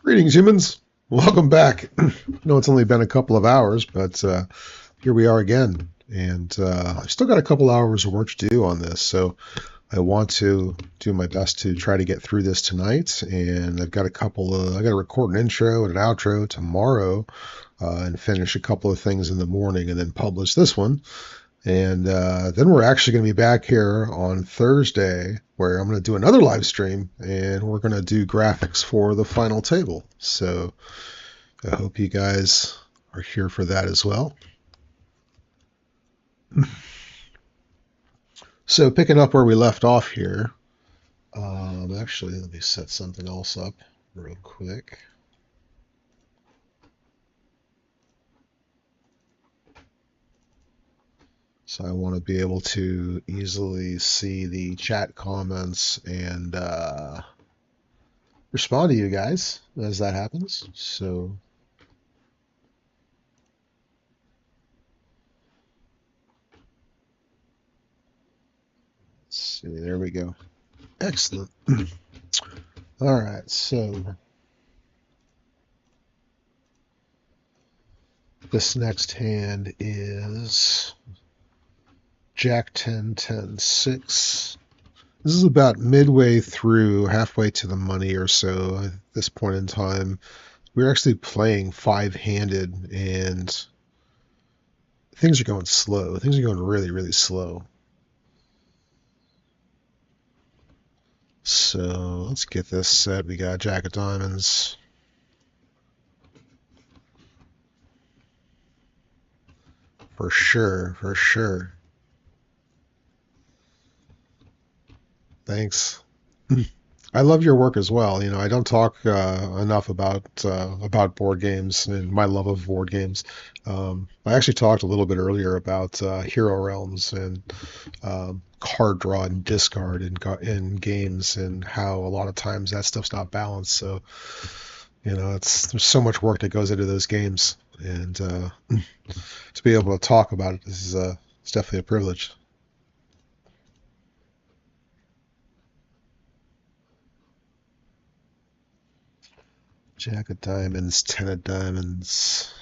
Greetings, humans. Welcome back. I know it's only been a couple of hours, but here we are again. And I've still got a couple hours of work to do on this, so I want to do my best to try to get through this tonight. And I've got I got to record an intro and an outro tomorrow, and finish a couple of things in the morning, and then publish this one. And then we're actually going to be back here on Thursday where I'm going to do another live stream and we're going to do graphics for the final table. So I hope you guys are here for that as well. So picking up where we left off here, actually, let me set something else up real quick. So I want to be able to easily see the chat comments and respond to you guys as that happens. So let's see, there we go. Excellent. All right, so this next hand is Jack 10, 10, 6. This is about midway through, halfway to the money or so at this point in time. We're actually playing five-handed, and things are going slow. Things are going really, really slow. So let's get this set. We got Jack of Diamonds. For sure, for sure. Thanks. I love your work as well. You know, I don't talk enough about board games and my love of board games. I actually talked a little bit earlier about Hero Realms and card draw and discard in games and how a lot of times that stuff's not balanced. So, you know, there's so much work that goes into those games, and to be able to talk about it is it's definitely a privilege. Jack of Diamonds, 10 of Diamonds.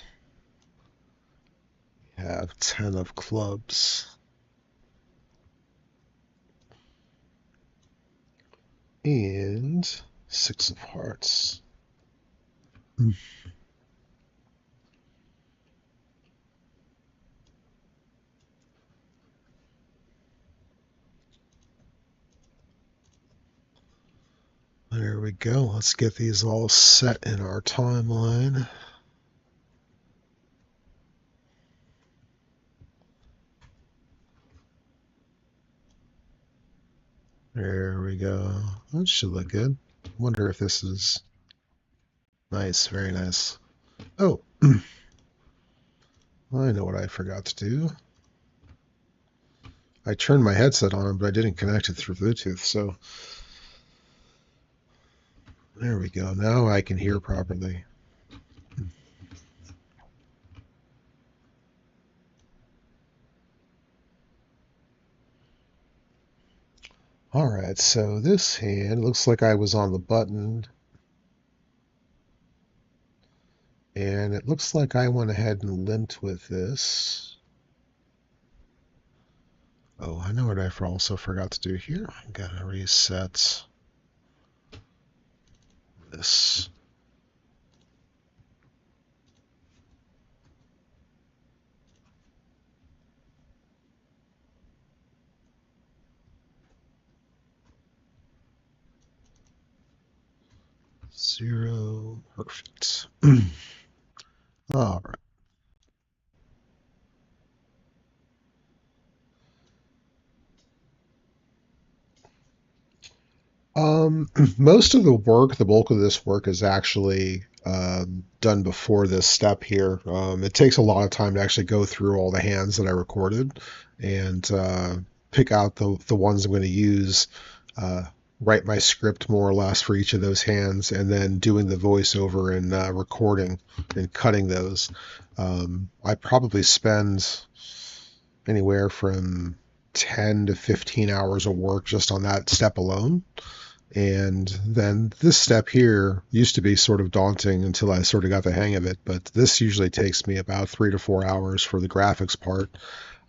We have 10 of Clubs. And 6 of Hearts. There we go. Let's get these all set in our timeline. There we go. That should look good. Wonder if this is nice. Very nice. Oh, I know what I forgot to do. I turned my headset on, but I didn't connect it through Bluetooth, so there we go. Now I can hear properly. All right, so this hand looks like I was on the button, and it looks like I went ahead and limped with this. Oh, I know what I also forgot to do here. I'm gonna reset this. Zero, perfect. All right. Most of the work, the bulk of this work is actually done before this step here. It takes a lot of time to actually go through all the hands that I recorded and pick out the ones I'm going to use, uh, write my script more or less for each of those hands, and then doing the voiceover and recording and cutting those. I probably spend anywhere from 10 to 15 hours of work just on that step alone. And then this step here used to be sort of daunting until I sort of got the hang of it, but this usually takes me about 3 to 4 hours for the graphics part.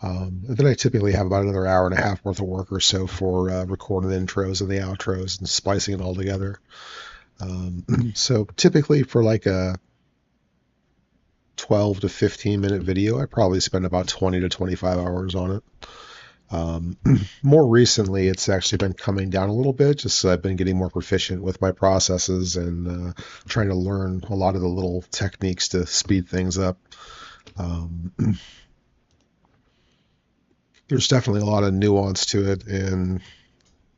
And then I typically have about another hour and a half worth of work or so for recording the intros and the outros and splicing it all together. So typically for like a 12 to 15 minute video, I probably spend about 20 to 25 hours on it. More recently, it's actually been coming down a little bit, just so I've been getting more proficient with my processes and trying to learn a lot of the little techniques to speed things up. There's definitely a lot of nuance to it, and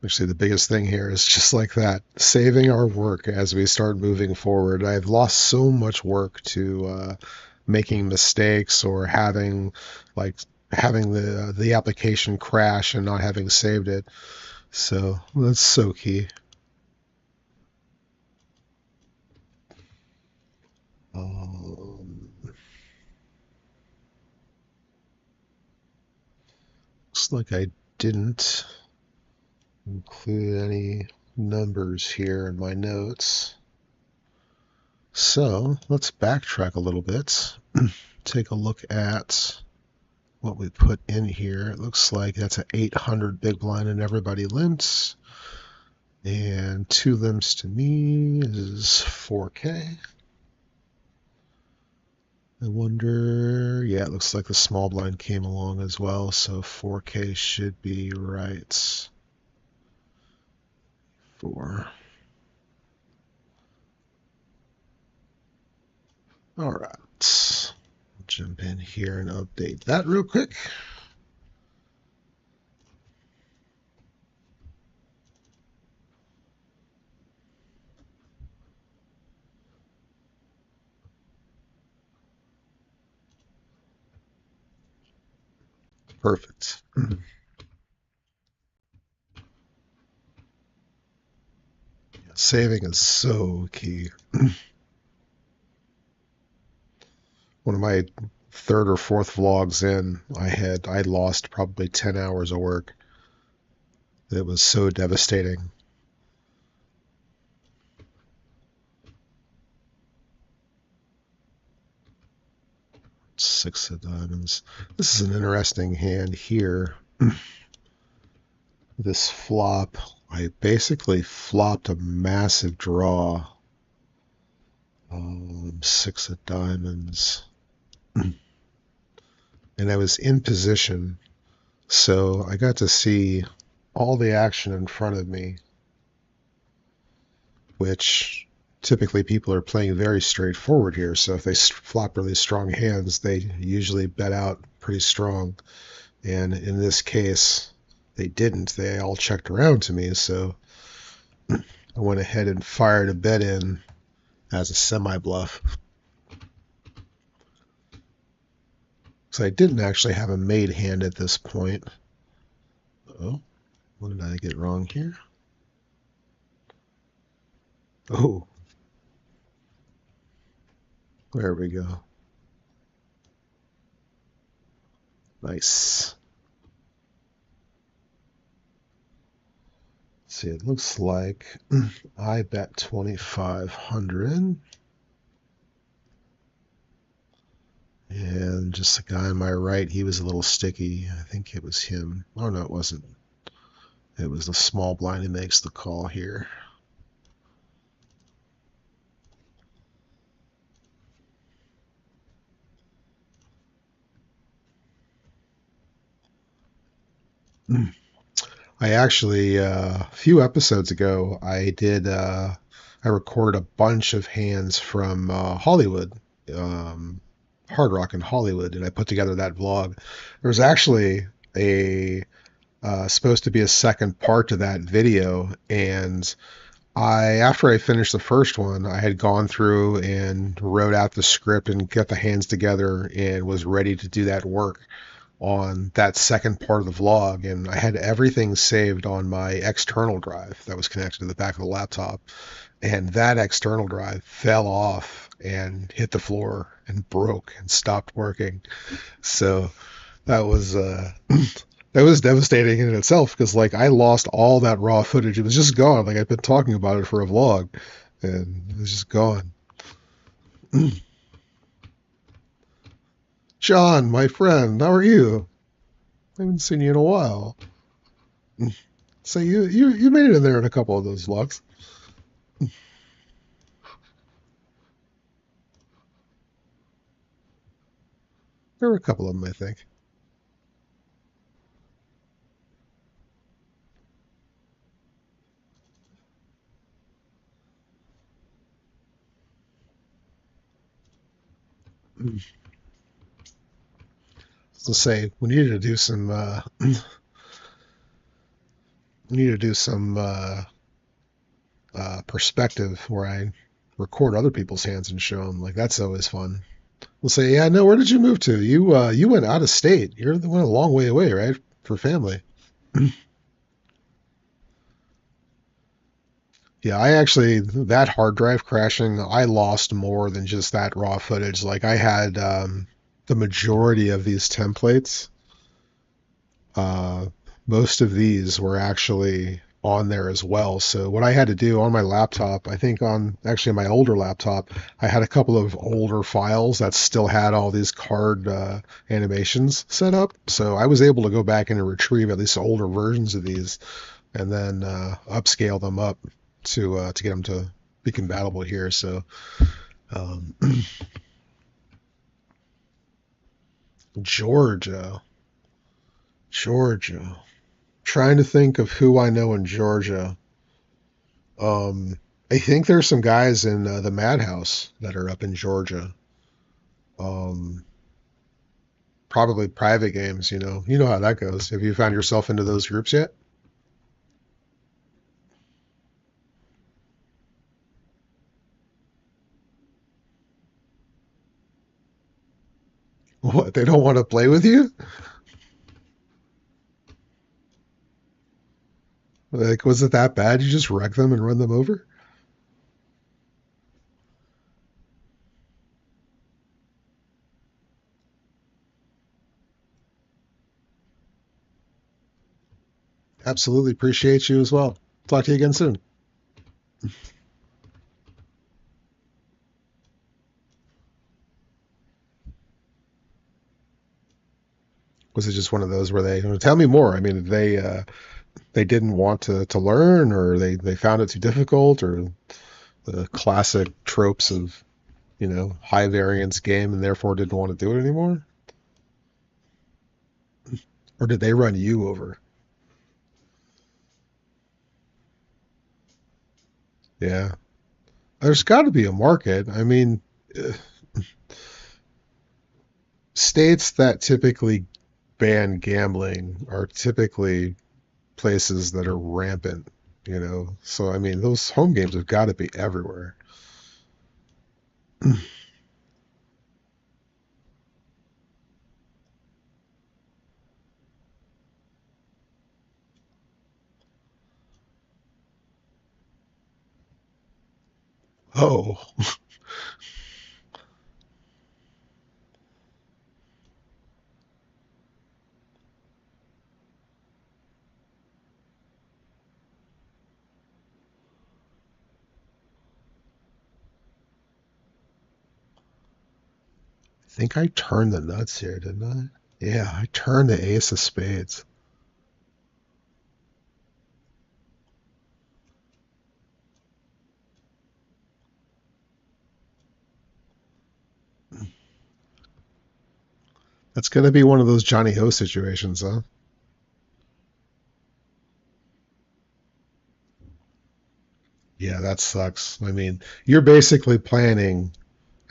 actually the biggest thing here is just like that, saving our work as we start moving forward. I've lost so much work to making mistakes or having the application crash and not having saved it. So that's so key. Looks like I didn't include any numbers here in my notes. So let's backtrack a little bit. Take a look at what we put in here. It looks like that's an 800 big blind and everybody limits. And 2 limits to me is 4K. I wonder, yeah, it looks like the small blind came along as well, so 4K should be right. 4. All right. Jump in here and update that real quick. Perfect. Saving is so key. One of my 3rd or 4th vlogs in, I lost probably 10 hours of work. It was so devastating. 6 of diamonds. This is an interesting hand here. This flop, I basically flopped a massive draw. 6 of diamonds. And I was in position, so I got to see all the action in front of me, which typically people are playing very straightforward here. So if they flop really strong hands, they usually bet out pretty strong. And in this case, they didn't. They all checked around to me, so I went ahead and fired a bet in as a semi-bluff. So I didn't actually have a made hand at this point. Oh, what did I get wrong here? Oh, there we go. Nice. Let's see, it looks like I bet 2,500. And just the guy on my right, he was a little sticky. I think it was him. Oh, no, it wasn't. It was the small blind who makes the call here. I actually, a few episodes ago, I recorded a bunch of hands from Hollywood, Hard Rock in Hollywood, and I put together that vlog. There was actually a supposed to be a second part to that video, and after I finished the first one, I had gone through and wrote out the script and got the hands together and was ready to do that work on that second part of the vlog, and I had everything saved on my external drive that was connected to the back of the laptop, and that external drive fell off and hit the floor and broke and stopped working. So that was That was devastating in itself because like I lost all that raw footage. It was just gone. Like I've been talking about it for a vlog, and it was just gone. John, my friend, how are you? I haven't seen you in a while. So you made it in there in a couple of those vlogs. There were a couple of them, I think. To say we needed to do some we need to do some perspective where I record other people's hands and show them. Like that's always fun. We'll say, yeah, no, where did you move to? You went out of state. You're the one a long way away, right? For family. Yeah, I actually that hard drive crashing, I lost more than just that raw footage. Like I had the majority of these templates. Uh, Most of these were actually on there as well. So what I had to do on my laptop, I think on actually my older laptop, I had a couple of older files that still had all these card animations set up. So I was able to go back and retrieve at least older versions of these and then upscale them up to get them to be compatible here. So um, Georgia, Georgia. Trying to think of who I know in Georgia. Um, I think there's some guys in the Madhouse that are up in Georgia. Um, Probably private games. You know how that goes. Have you found yourself into those groups yet? What? They don't want to play with you? Like, was it that bad? You just wreck them and run them over? Absolutely appreciate you as well. Talk to you again soon. Was it just one of those where tell me more? I mean, they didn't want to learn, or they found it too difficult, or the classic tropes of high variance game and therefore didn't want to do it anymore? Or did they run you over? Yeah. There's got to be a market. I mean, uh, states that typically ban gambling are typically places that are rampant. So, I mean, those home games have got to be everywhere. Oh, I think I turned the nuts here, didn't I? Yeah, I turned the ace of spades. That's going to be one of those Johnny Ho situations, huh? Yeah, that sucks. I mean, you're basically planning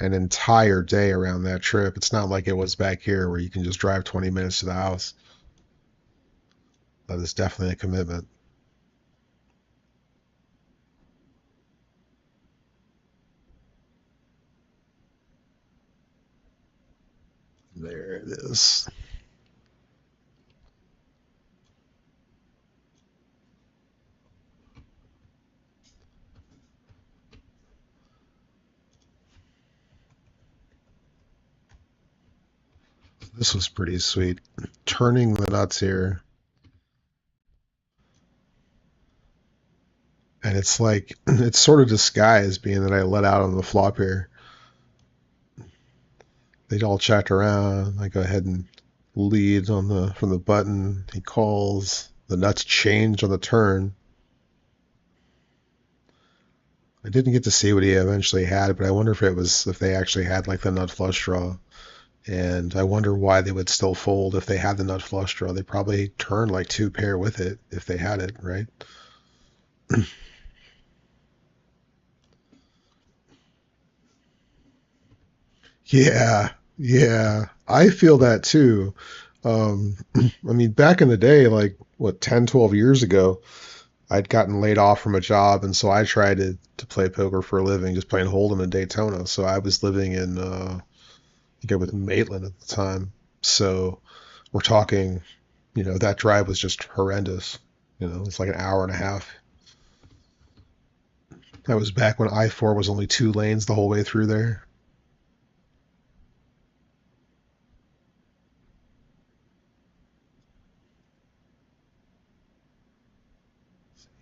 an entire day around that trip. It's not like it was back here where you can just drive 20 minutes to the house. That is definitely a commitment. There it is. This was pretty sweet. Turning the nuts here. And it's like, it's sort of disguised being that I let out on the flop here. They all check around. I go ahead and lead on the from the button. He calls. The nuts change on the turn. I didn't get to see what he eventually had, but I wonder if they actually had like the nut flush draw. And I wonder why they would still fold if they had the nut flush draw. They probably turned like two pair with it if they had it, right? Yeah, yeah. I feel that too. I mean, back in the day, like what, 10, 12 years ago, I'd gotten laid off from a job, and so I tried to play poker for a living, just playing Hold'em in Daytona. So I was living in, I think I was in Maitland at the time. So we're talking, that drive was just horrendous. It's like an hour and a half. That was back when I-4 was only two lanes the whole way through there.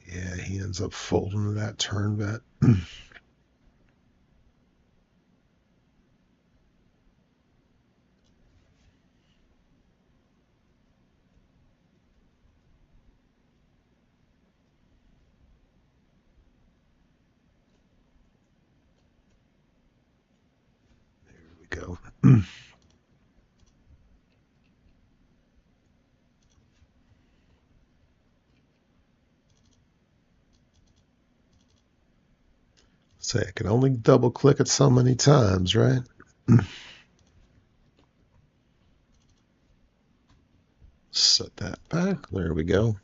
Yeah, he ends up folding to that turn bet. We go. Say I can only double click it so many times, right? Set that back. There we go.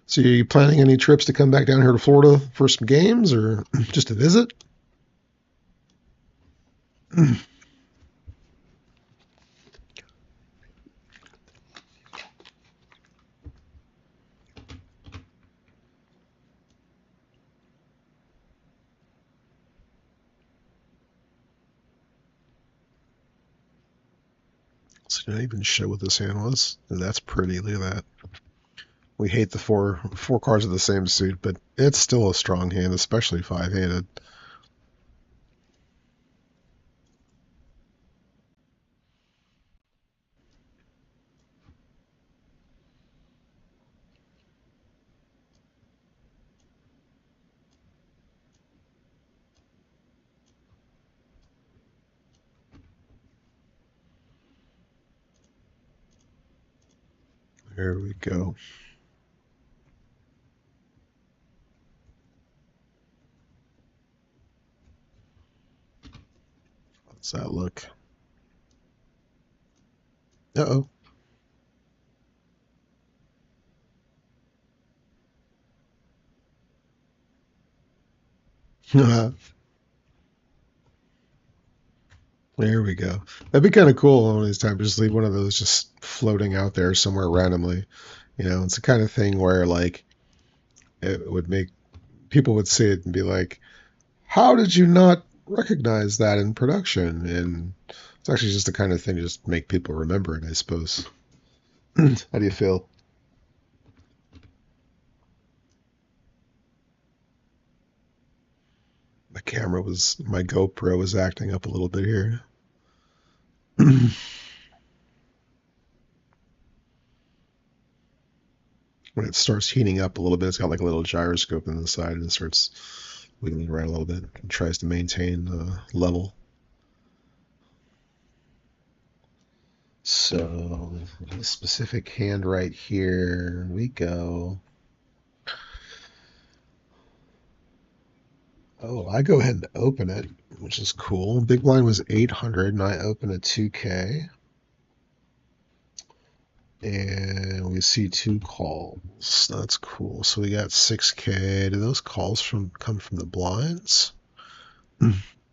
So, are you planning any trips to come back down here to Florida for some games or just to visit? So, did I even show what this hand was? That's pretty. Look at that. We hate the four cards of the same suit, but it's still a strong hand, especially five-handed. There we go. How's that look? Uh-oh. There we go. That'd be kind of cool one of these times. Just leave one of those just floating out there somewhere randomly. It's the kind of thing where like it would make people would see it and be like, "How did you not recognize that in production?" And it's actually just the kind of thing to just make people remember it, I suppose. How do you feel? My GoPro was acting up a little bit here. When it starts heating up a little bit, it's got like a little gyroscope in the side and it starts wiggling around a little bit and tries to maintain level. So, this specific hand right here, we go. Oh, I go ahead and open it, which is cool. Big blind was 800 and I open at 2K. And we see two calls. That's cool. So we got 6K. Do those calls come from the blinds?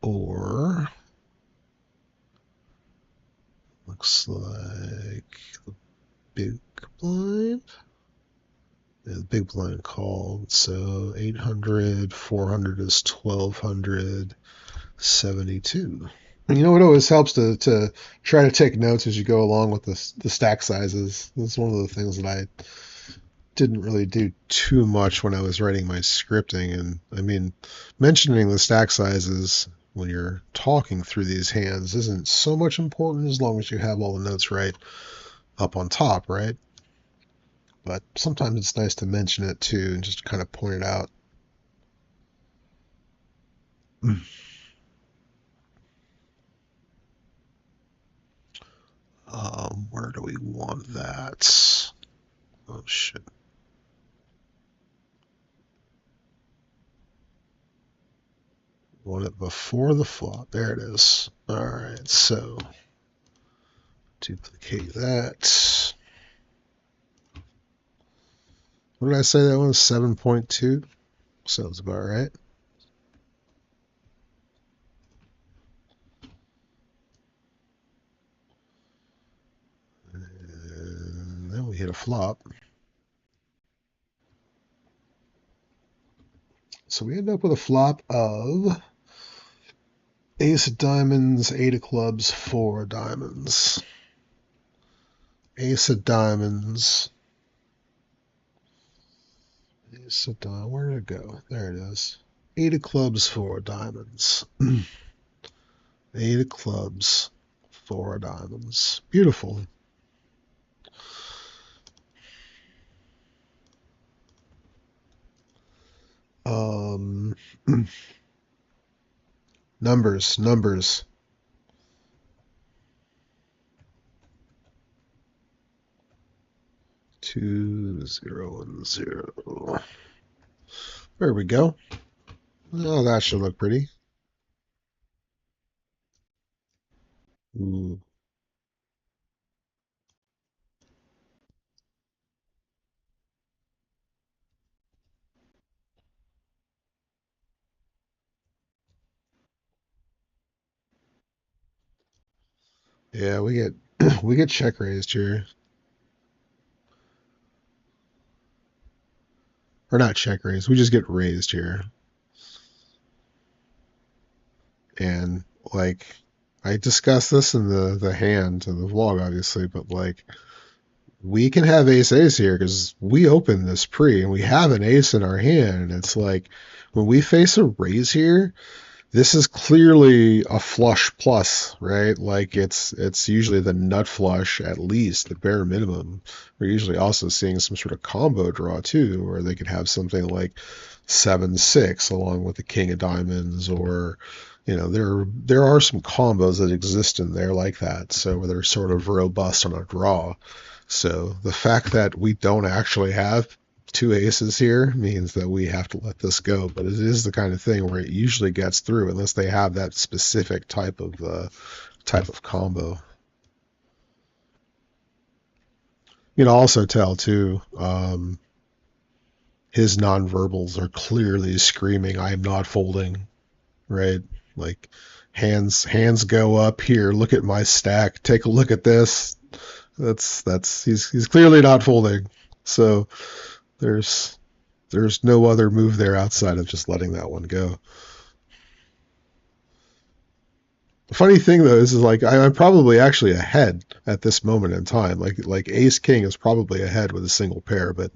Or looks like the big blind? Yeah, the big blind called. So 800, 400 is 1272. And it always helps to try to take notes as you go along with the stack sizes. That's one of the things that didn't really do too much when I was writing my scripting. And I mean, mentioning the stack sizes when you're talking through these hands isn't so much important as long as you have all the notes right up on top, right? But sometimes it's nice to mention it too and just kind of point it out. Where do we want that? Oh shit. Want it before the flop. There it is. Alright, so duplicate that. What did I say that was? 7.2? Sounds about right. And then we hit a flop. So we end up with a flop of ace of diamonds, eight of clubs, four of diamonds. Ace of diamonds. Ace of diamonds. Where did it go? There it is. Eight of clubs, four of diamonds. Eight of clubs, four of diamonds. Beautiful. Um, numbers. 2, 0, and 0. There we go. Oh, that should look pretty. Ooh. Yeah, we get we get check raised here. Or not check raised, we just get raised here. And like I discussed this in the hand in the vlog obviously, but like we can have ace here because we open this pre and we have an ace in our hand. And it's like when we face a raise here, this is clearly a flush plus, right? Like it's usually the nut flush at least, the bare minimum. We're usually also seeing some sort of combo draw too, where they could have something like 7-6 along with the king of diamonds, or there are some combos that exist in there like that, so where they're sort of robust on a draw. So the fact that we don't actually have two aces here means that we have to let this go. But it is the kind of thing where it usually gets through unless they have that specific type of combo. You can also tell too. His nonverbals are clearly screaming, "I am not folding." Right? Like hands go up here. Look at my stack. Take a look at this. That's he's clearly not folding. So there's there's no other move there outside of just letting that one go. The funny thing though is like I'm probably actually ahead at this moment in time. Like Ace King is probably ahead with a single pair, but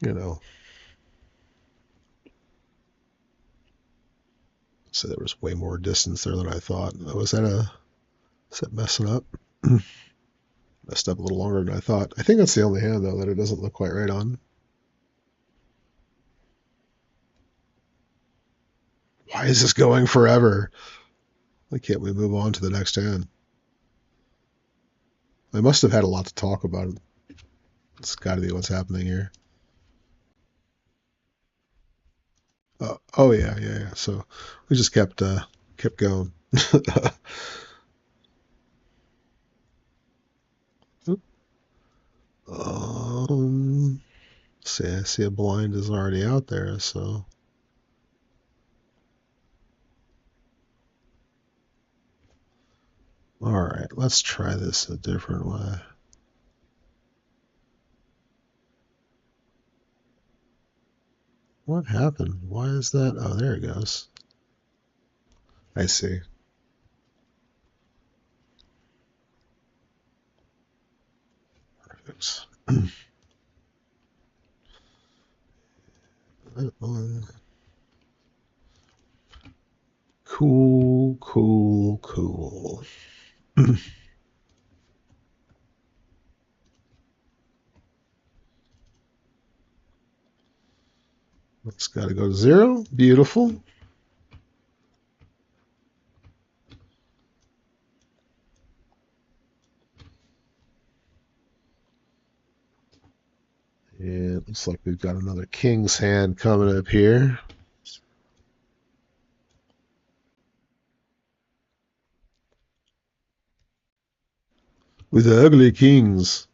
you know, so there was way more distance there than I thought. Was that messing up? Messed up a little longer than I thought. I think that's the only hand though that it doesn't look quite right on. Why is this going forever? Why can't we move on to the next hand? I must have had a lot to talk about. It's got to be what's happening here. Oh yeah, yeah, yeah. So we just kept going. um, see, I see a blind is already out there. So all right, let's try this a different way. What happened? Why is that? Oh, there it goes. I see. Perfect. Cool, cool, cool. It's got to go to 0. Beautiful. And it looks like we've got another king's hand coming up here. With the ugly kings.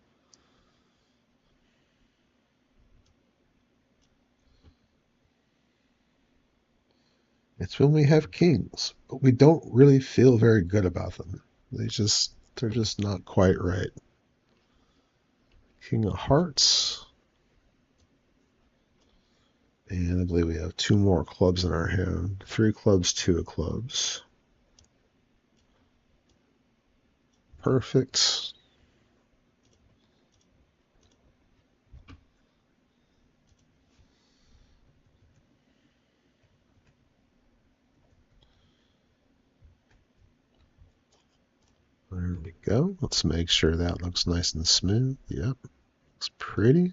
It's when we have kings, but we don't really feel very good about them. They're just not quite right. King of Hearts. And I believe we have 2 more clubs in our hand. 3 clubs, 2 of clubs. Perfect. There we go. Let's make sure that looks nice and smooth. Yep. Looks pretty.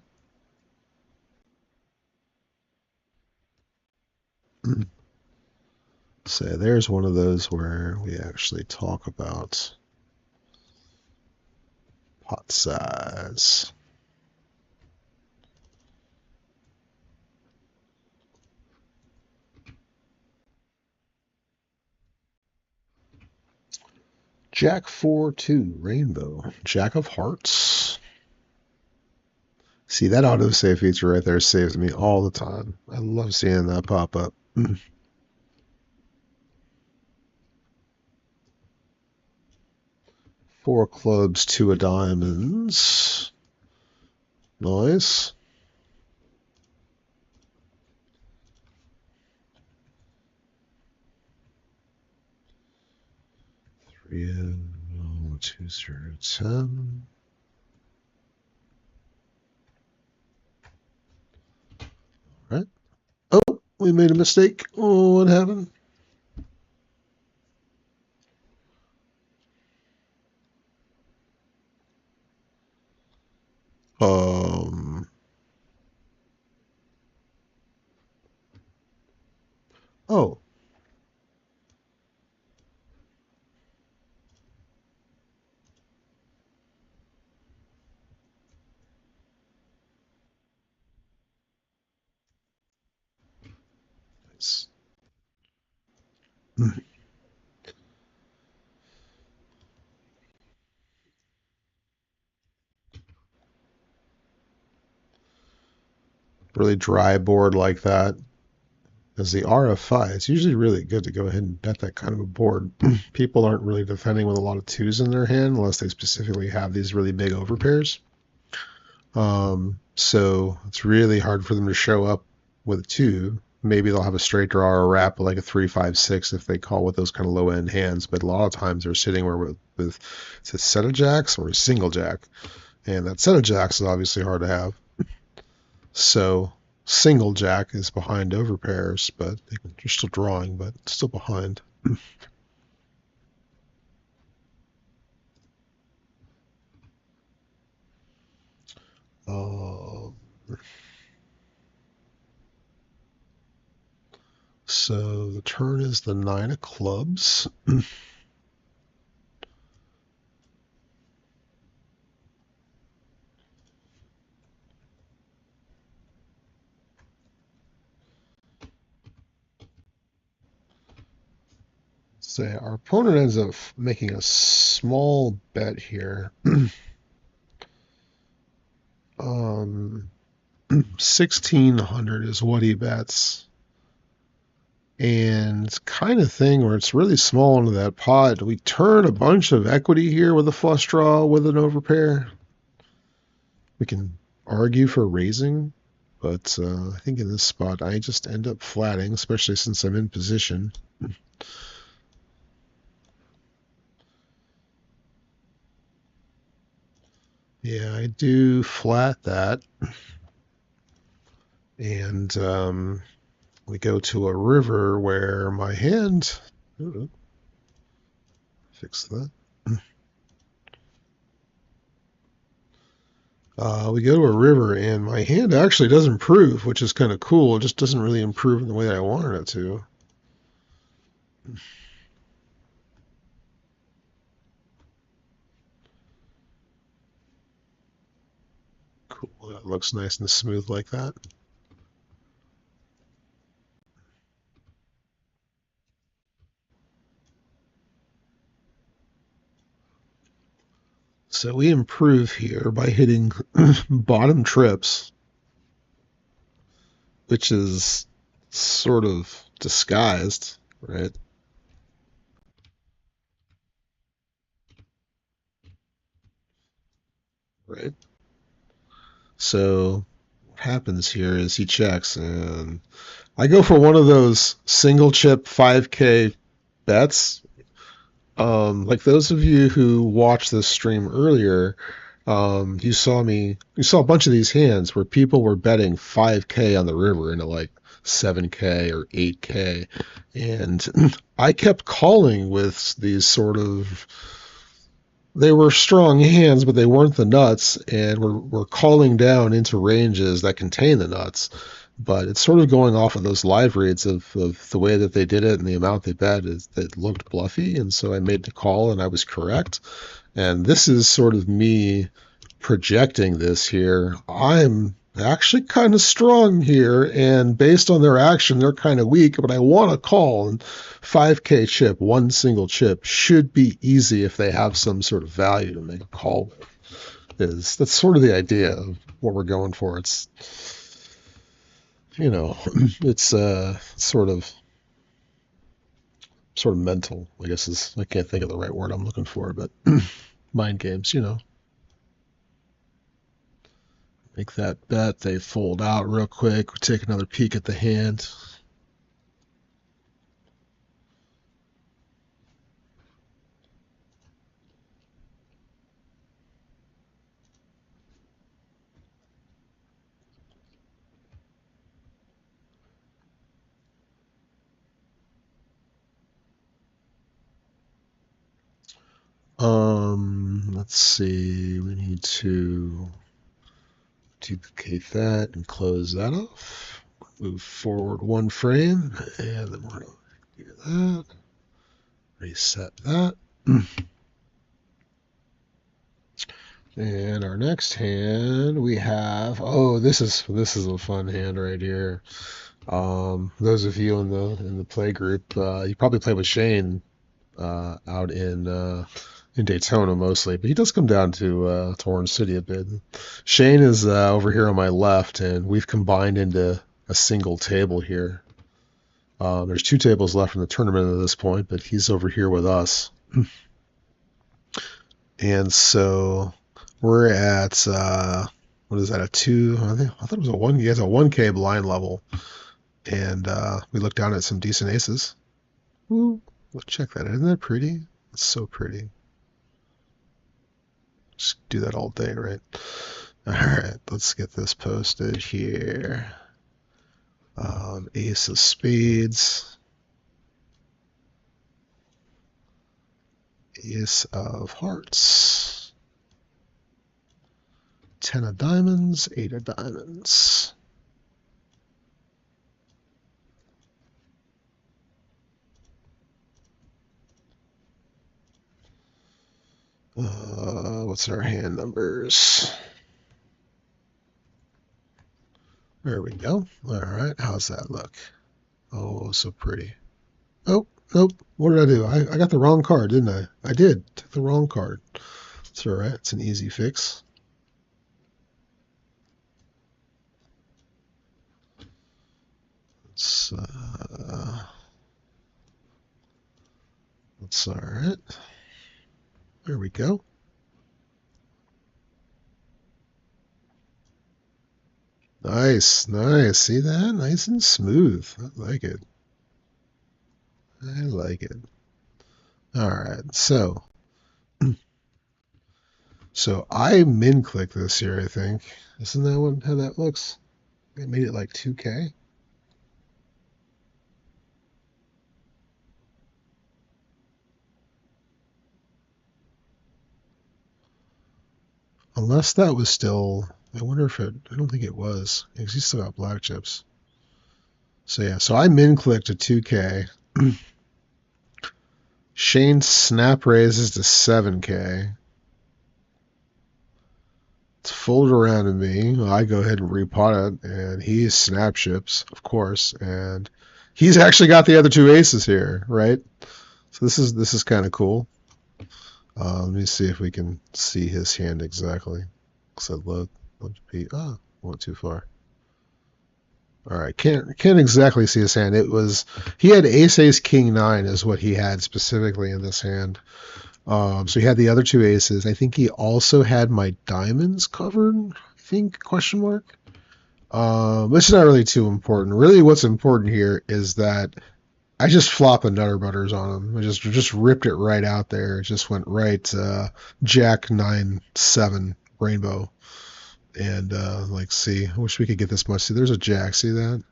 So there's one of those where we actually talk about pot size. Jack 4-2, Rainbow. Jack of Hearts. See, that autosave feature right there saves me all the time. I love seeing that pop up. 4 clubs, 2 of diamonds. Nice. Three of 2 0 10. All right. Oh, we made a mistake. Oh, what happened? Um. Oh. Nice. Really dry board like that. As the RFI, it's usually really good to go ahead and bet that kind of a board. People aren't really defending with a lot of 2s in their hand unless they specifically have these really big overpairs. So it's really hard for them to show up with a 2. Maybe they'll have a straight draw or a wrap like a 3, 5, 6 if they call with those kind of low end hands. But a lot of times they're sitting with it's a set of jacks or a single jack. And that set of jacks is obviously hard to have. So single jack is behind overpairs, but they're still drawing, but still behind. So the turn is the 9 of clubs. Say our opponent ends up making a small bet here. 1600 is what he bets. And it's kind of thing where it's really small into that pot. Do we turn a bunch of equity here with a flush draw with an overpair? We can argue for raising, but I think in this spot I just end up flatting, especially since I'm in position. Yeah, I do flat that. And we go to a river where my hand. Fix that. We go to a river, and my hand actually does improve, which is kind of cool. It just doesn't really improve in the way that I wanted it to. Cool. That looks nice and smooth like that. So we improve here by hitting bottom trips, which is sort of disguised, right? Right. So what happens here is he checks, and I go for one of those single chip 5K bets. Like those of you who watched this stream earlier, you saw a bunch of these hands where people were betting 5K on the river into like 7K or 8K. And I kept calling with these sort of, they were strong hands, but they weren't the nuts, and we're calling down into ranges that contain the nuts. But it's sort of going off of those live reads of the way that they did it and the amount they bet is that looked bluffy, and so I made the call and I was correct. And this is sort of me projecting this here. I'm actually kind of strong here, and based on their action, they're kind of weak, but I want to call. And 5K chip, one single chip, should be easy if they have some sort of value to make a call with. That's sort of the idea of what we're going for. It's it's sort of mental, I guess is I can't think of the right word I'm looking for, but mind games. Make that bet, they fold out real quick, we take another peek at the hand. Let's see, we need to duplicate that and close that off. Move forward one frame, and then we're going to do that. Reset that. And our next hand, we have. Oh, this is a fun hand right here. Those of you in the play group, you probably play with Shane out in Daytona mostly, but he does come down to Orange City a bit. Shane is over here on my left, and we've combined into a single table here. There's two tables left in the tournament at this point, but he's over here with us. And so we're at what is that, a two? I thought it was a one. He has a 1K blind level, and we look down at some decent aces. Ooh, let's check that. Isn't that pretty? It's so pretty. Just do that all day, right? All right, let's get this posted here. Ace of spades. Ace of hearts. 10 of diamonds, 8 of diamonds. What's our hand numbers? There we go. All right, how's that look? Oh, so pretty. Oh, nope. What did I do? I got the wrong card, didn't I? I did. Took the wrong card. It's all right. It's an easy fix. That's all right. There we go. Nice, nice. See that? Nice and smooth. I like it. I like it. All right, so I min click this here, I think. Isn't that how that looks? It made it like 2K. Unless that was still, I wonder if it, I don't think it was, because he still got black chips. So yeah, so I min clicked to 2K. Shane snap raises to 7K. It's folded around to me. I go ahead and repot it, and he snap ships, of course, and he's actually got the other two aces here, right? So this is kind of cool. Let me see if we can see his hand exactly. Said load P. Ah, went too far. All right, can't exactly see his hand. It was he had ace ace king nine is what he had specifically in this hand. So he had the other two aces. I think he also had my diamonds covered. I think question mark. Which is not really too important. Really, what's important here is that I just flopped the Nutter Butters on him. I just ripped it right out there. It just went right Jack 9-7 rainbow. And like, see, I wish we could get this much. See, there's a Jack. See that?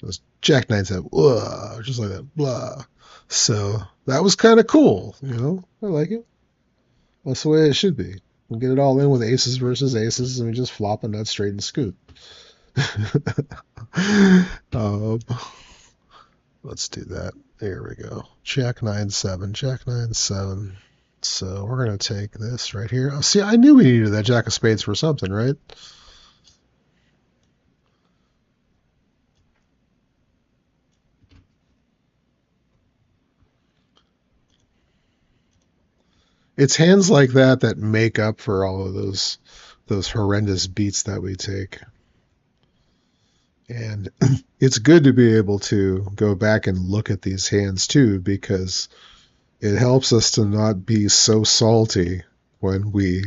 It was Jack 9-7. Blah, just like that. Blah. So that was kind of cool. You know, I like it. That's the way it should be. We'll get it all in with aces versus aces, and we just flop a nut straight and scoot. um, Let's do that. There we go. Jack 9-7, Jack 9-7. So we're going to take this right here. Oh, see, I knew we needed that Jack of Spades for something, right? It's hands like that that make up for all of those horrendous beats that we take. And it's good to be able to go back and look at these hands too, because it helps us to not be so salty when we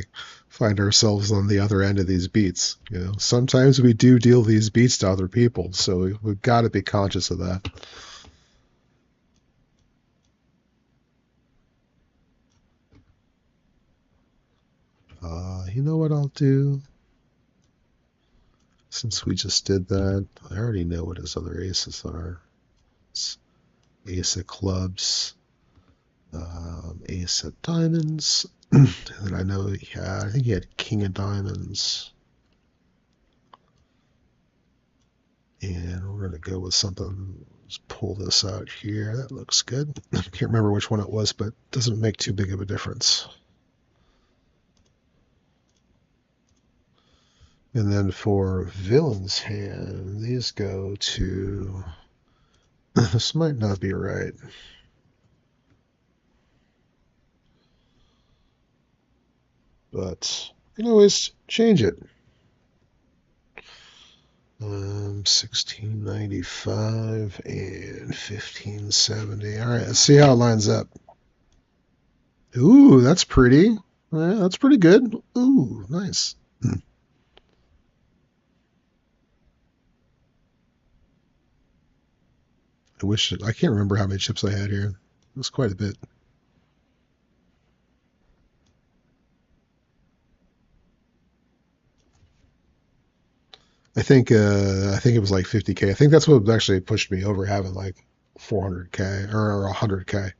find ourselves on the other end of these beats. You know, sometimes we do deal these beats to other people, so we've got to be conscious of that. You know what I'll do? Since we just did that, I already know what his other aces are. It's ace of clubs, ace of diamonds, and then I know I think he had king of diamonds. And we're going to go with something. Let's pull this out here. That looks good. I can't remember which one it was, but it doesn't make too big of a difference. And then for villain's hand, these go to... This might not be right. But you can always change it. 1695 and 1570. All right, let's see how it lines up. Ooh, that's pretty. Yeah, that's pretty good. Ooh, nice. I can't remember how many chips I had here. It was quite a bit. I think it was like 50K. I think that's what actually pushed me over having like 400K or 100K.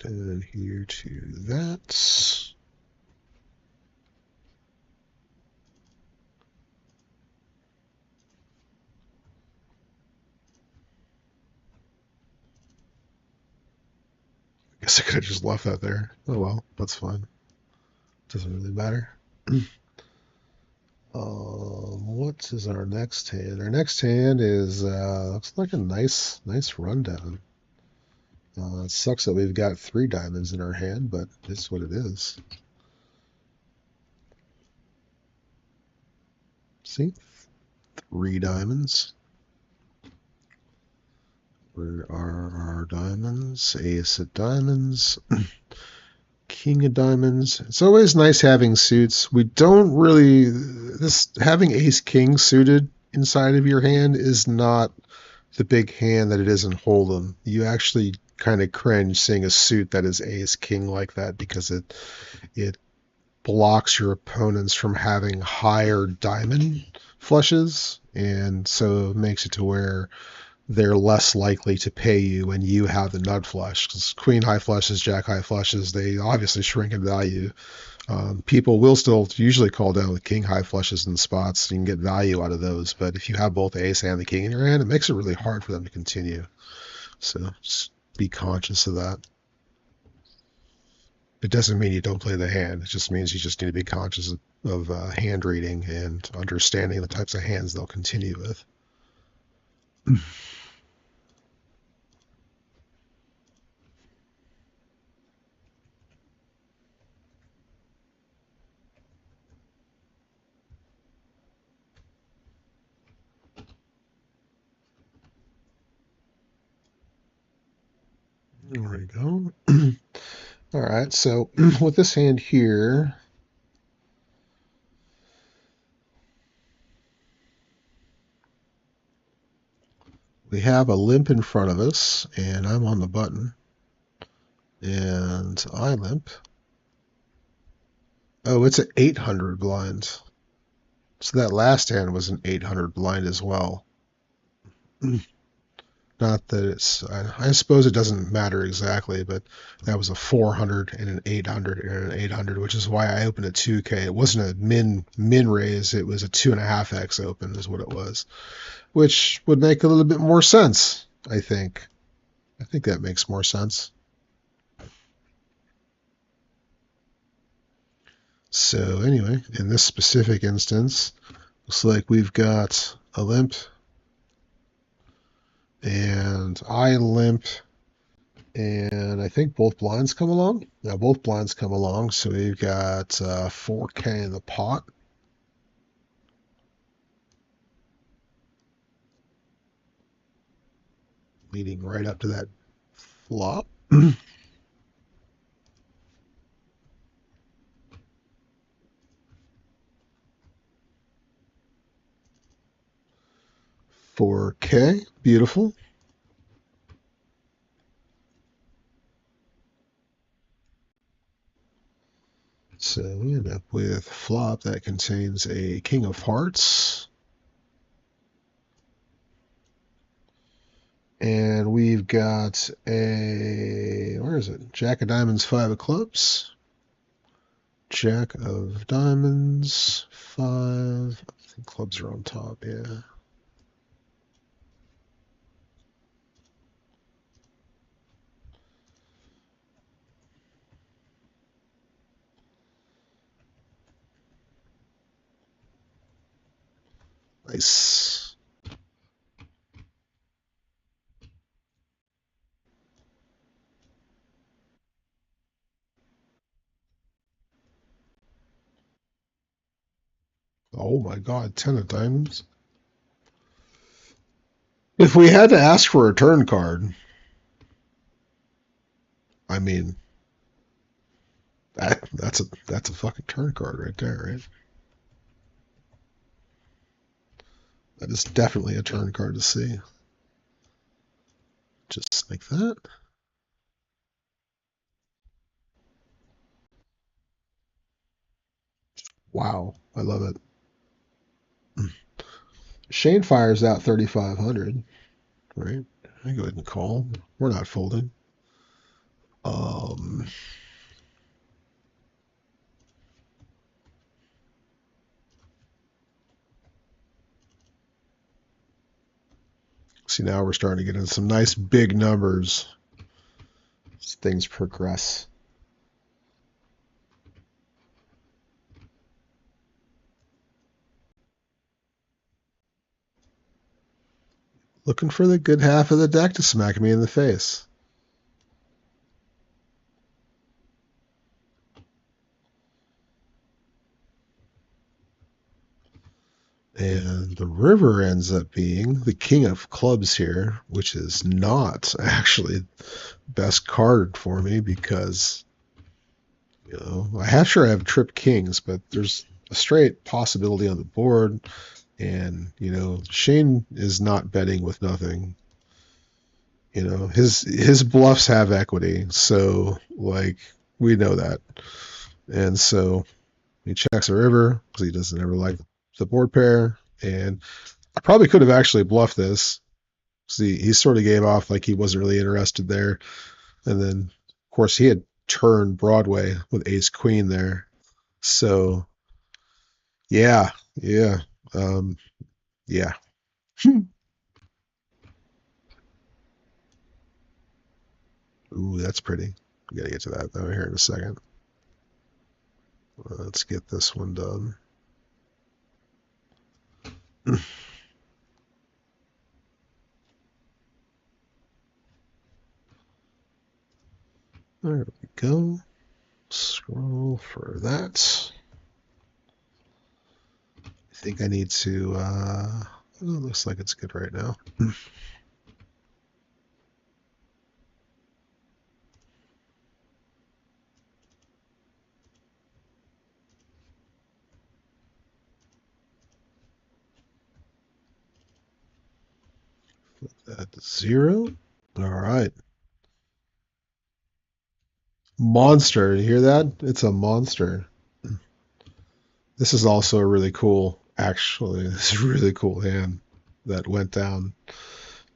And here to that. I guess I could have just left that there. Oh well, that's fine. Doesn't really matter. What is our next hand? Our next hand is looks like a nice rundown. It sucks that we've got 3 diamonds in our hand, but it's what it is. See? 3 diamonds. Where are our diamonds? Ace of diamonds. King of diamonds. It's always nice having suits. We don't really... Having ace king suited inside of your hand is not the big hand that it is in Hold'em, you actually kind of cringe seeing a suit that is ace king like that because it blocks your opponents from having higher diamond flushes, and so it makes it to where they're less likely to pay you when you have the nut flush. Because queen high flushes, jack high flushes, they obviously shrink in value. People will still usually call down with king high flushes and spots. You can get value out of those, but if you have both the ace and the king in your hand, it makes it really hard for them to continue. So just be conscious of that. It doesn't mean you don't play the hand. It just means you just need to be conscious of hand reading and understanding the types of hands they'll continue with. There we go. All right, so with this hand here, we have a limp in front of us, and I'm on the button, and I limp. Oh, it's an 800 blind. So that last hand was an 800 blind as well. Not that it's, I suppose it doesn't matter exactly, but that was a 400 and an 800 and an 800, which is why I opened at 2K. It wasn't a min raise, it was a 2.5x open, is what it was, which would make a little bit more sense, I think. I think that makes more sense. So anyway, in this specific instance, looks like we've got a limp, and I limp, and I think both blinds come along. Now both blinds come along, so we've got 4K in the pot. Leading right up to that flop. 4K, beautiful. So we end up with a flop that contains a king of hearts. And we've got a, where is it? Jack of diamonds, 5 of clubs. Jack of diamonds, 5. I think clubs are on top, yeah. Nice. Oh my god, 10 of diamonds. If we had to ask for a turn card, I mean, that's a fucking turn card right there, right? That is definitely a turn card to see. Just like that. Wow, I love it. Shane fires out 3,500, right? I go ahead and call. We're not folding. Um, See, now we're starting to get into some nice big numbers as things progress. Looking for the good half of the deck to smack me in the face. And the river ends up being the king of clubs here, which is not actually best card for me because, I have trip kings, but there's a straight possibility on the board. And, Shane is not betting with nothing. You know, his bluffs have equity, so like we know that, and so he checks a river because he doesn't ever like the board pair, and I probably could have actually bluffed this. See, he sort of gave off like he wasn't really interested there, and then of course he had turned Broadway with Ace Queen there, so yeah, yeah, um, yeah. Ooh, that's pretty. We gotta get to that though here in a second. Let's get this one done. There we go. Scroll for that. I think I need to, it looks like it's good right now. Flip that to 0. All right. Monster. You hear that? It's a monster. This is also a really cool, actually, this is a really cool hand that went down.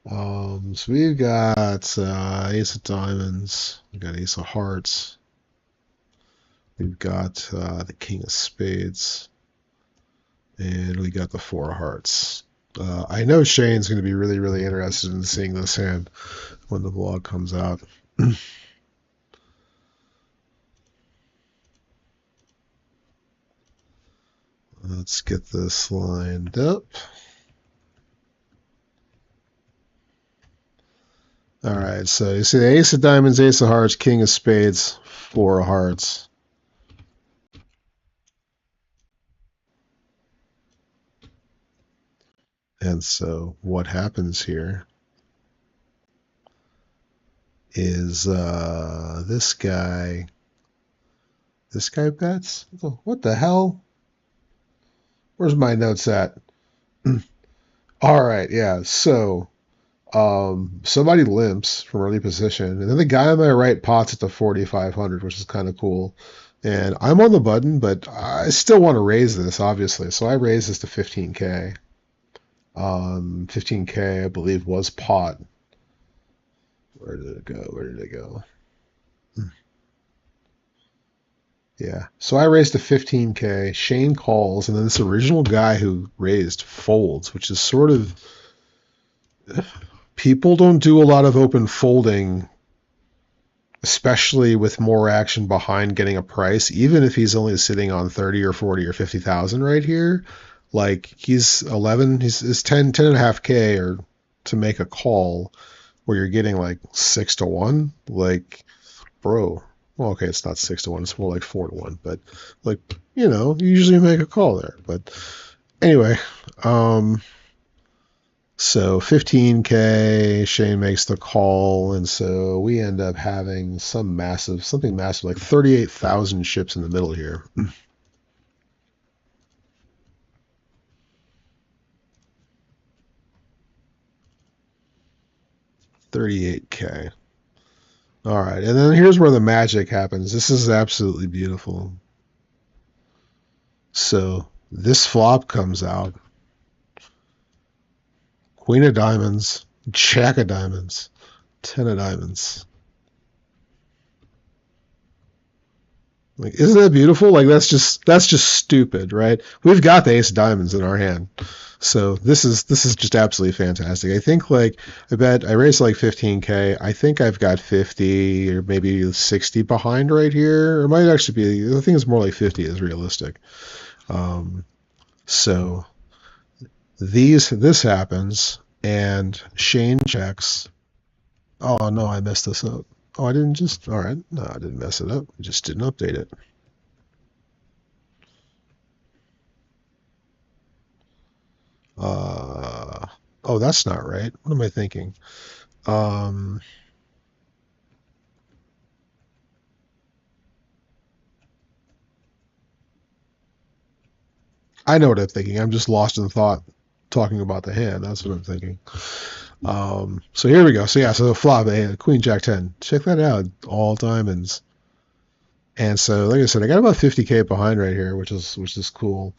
So we've got Ace of Diamonds, we've got Ace of Hearts, we've got the King of Spades, and we got the Four of Hearts. I know Shane's going to be really, really interested in seeing this hand when the vlog comes out. Let's get this lined up. All right, so you see the Ace of Diamonds, Ace of Hearts, King of Spades, Four of Hearts. And so what happens here is this guy bets? What the hell? Where's my notes at? All right, yeah. So somebody limps from early position, and then the guy on my right pots at the 4,500, which is kind of cool. And I'm on the button, but I still want to raise this, obviously. So I raise this to 15K. 15K, I believe, was pot. Where did it go? Where did it go? Yeah. So I raised to 15K. Shane calls, and then this original guy who raised folds, which is sort of people don't do a lot of open folding, especially with more action behind getting a price, even if he's only sitting on 30 or 40 or 50,000 right here. Like he's 11, he's 10 and a half K or to make a call where you're getting like 6 to 1. Like, bro, well, okay, it's not 6 to 1, it's more like 4 to 1, but like, you know, you usually make a call there. But anyway, so 15K, Shane makes the call, and so we end up having something massive, like 38,000 ships in the middle here. 38K. All right, and then here's where the magic happens. This is absolutely beautiful. So this flop comes out. Queen of diamonds, Jack of diamonds, 10 of diamonds. Like, isn't that beautiful? Like that's just stupid, right? We've got the ace of diamonds in our hand. So this is just absolutely fantastic. I think like I bet I raised like 15K. I think I've got 50 or maybe 60 behind right here. Or it might actually be, I think it's more like 50 is realistic. So this happens and Shane checks. Oh no, I messed this up. Oh, I didn't just, all right. No, I didn't mess it up. I just didn't update it. Oh, that's not right. What am I thinking? Um, I know what I'm thinking. I'm just lost in thought talking about the hand. That's what I'm thinking. So here we go. So yeah, so the flop, Queen Jack 10. Check that out. All diamonds. And so, like I said, I got about 50K behind right here, which is cool.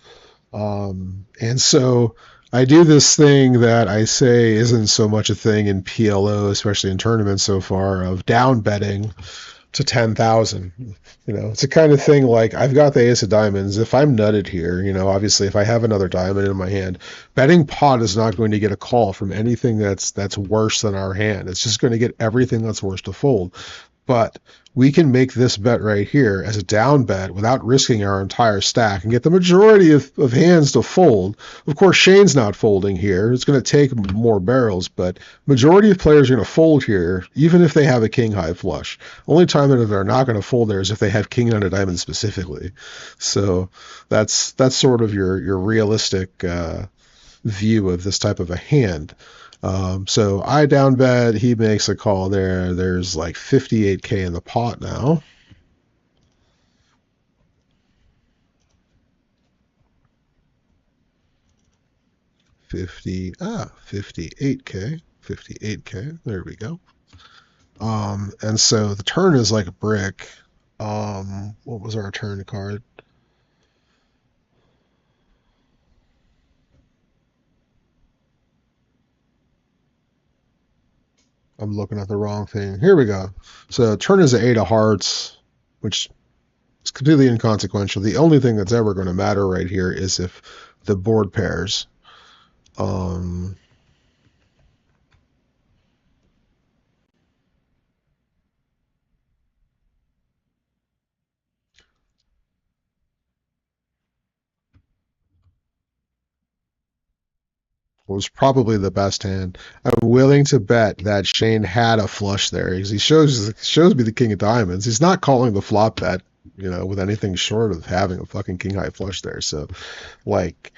And so I do this thing that I say isn't so much a thing in PLO, especially in tournaments so far, of down betting to 10,000. It's a kind of thing like I've got the ace of diamonds. If I'm nutted here, obviously if I have another diamond in my hand, betting pot is not going to get a call from anything that's worse than our hand. It's just going to get everything that's worse to fold. But we can make this bet right here as a down bet without risking our entire stack and get the majority of hands to fold. Of course, Shane's not folding here. It's going to take more barrels, but majority of players are going to fold here, even if they have a king high flush. Only time that they're not going to fold there is if they have king nine of diamonds specifically. So that's sort of your realistic view of this type of a hand. So I down bet, he makes a call there. There's like 58K in the pot now. $58K. There we go. And so the turn is like a brick. What was our turn card? I'm looking at the wrong thing. Here we go. So turn is an 8 of hearts, which is completely inconsequential. The only thing that's ever going to matter right here is if the board pairs. Was probably the best hand. I'm willing to bet that Shane had a flush there because he shows me the king of diamonds. He's not calling the flop bet, with anything short of having a fucking king high flush there. So, like,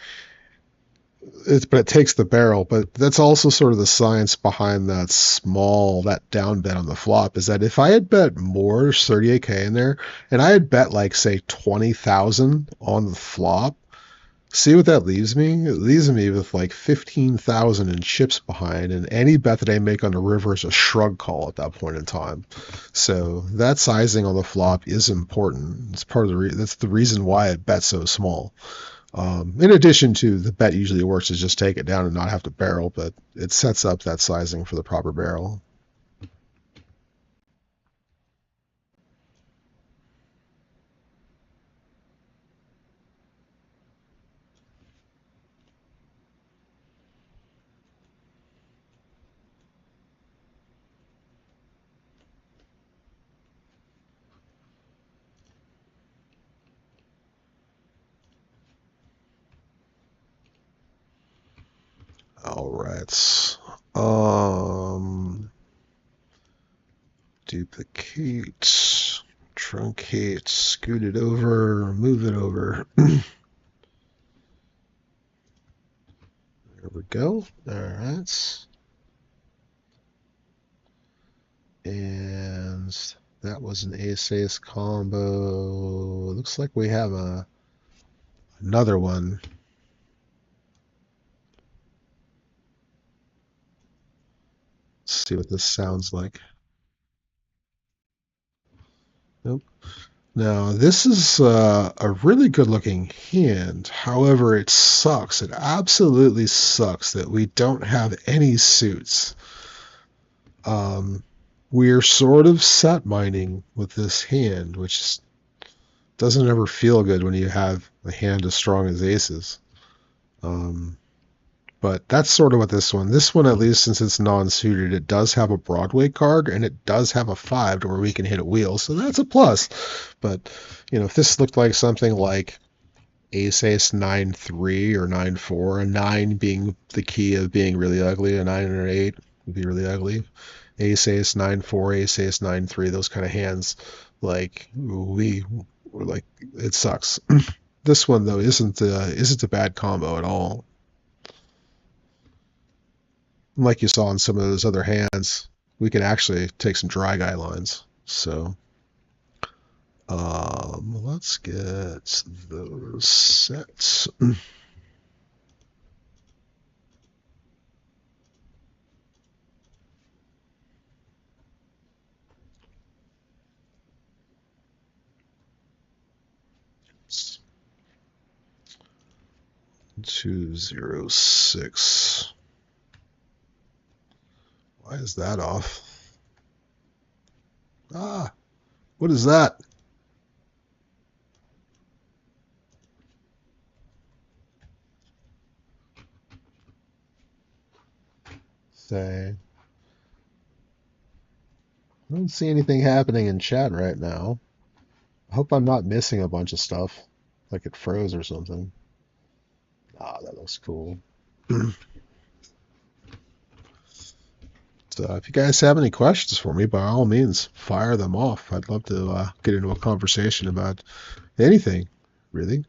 but it takes the barrel. But that's also sort of the science behind that down bet on the flop is that if I had bet more, 38K in there, and I had bet like say 20,000 on the flop. See what that leaves me? It leaves me with like 15,000 in chips behind, and any bet that I make on the river is a shrug call at that point in time. So that sizing on the flop is important. It's part of that's the reason why I bet so small. In addition to the bet usually works is just take it down and not have to barrel, but it sets up that sizing for the proper barrel. All right. Duplicate, truncate, scoot it over, move it over. There we go. All right. And that was an ace-ace combo. Looks like we have another one. Let's see what this sounds like. Nope. Now, this is a really good looking hand. However, it sucks. It absolutely sucks that we don't have any suits. We're sort of set mining with this hand, which doesn't ever feel good when you have a hand as strong as aces. But that's sort of what this one, at least since it's non-suited, it does have a Broadway card and it does have a 5 to where we can hit a wheel. So that's a plus. But, if this looked like something like ace 9-3 or 9-4, a 9 being the key of being really ugly, a 9 and an 8 would be really ugly. Ace 9-4, ace 9-3, those kind of hands, like it sucks. This one though isn't a bad combo at all. Like you saw in some of those other hands, we can actually take some dry guy lines. So let's get those sets. 206. Why is that off? Ah, what is that? Say, I don't see anything happening in chat right now. I hope I'm not missing a bunch of stuff, like it froze or something. Ah, that looks cool. So if you guys have any questions for me, by all means, fire them off. I'd love to get into a conversation about anything, really.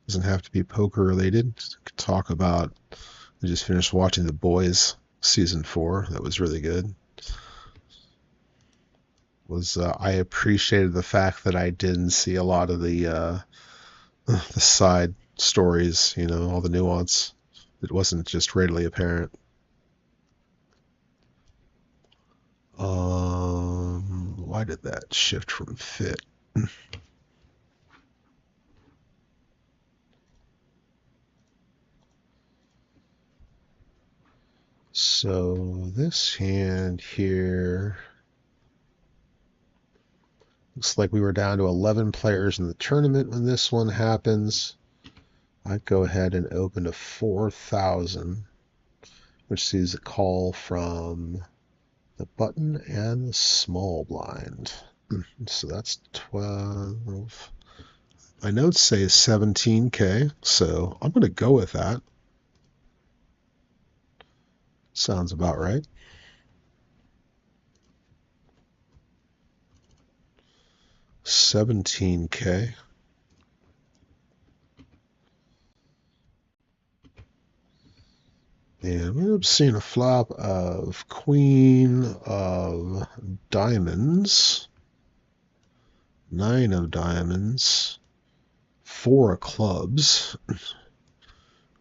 Doesn't have to be poker related. Could talk about. I just finished watching The Boys season 4. That was really good. I appreciated the fact that I didn't see a lot of the side stories, all the nuance. It wasn't just readily apparent. Why did that shift from fit? So this hand here looks like we were down to 11 players in the tournament when this one happens. I'd go ahead and open to 4,000, which sees a call from the button and the small blind. So that's 12. My notes say 17K, so I'm going to go with that. Sounds about right. $17K. And we end up seeing a flop of Queen of Diamonds, 9 of Diamonds, 4 of Clubs,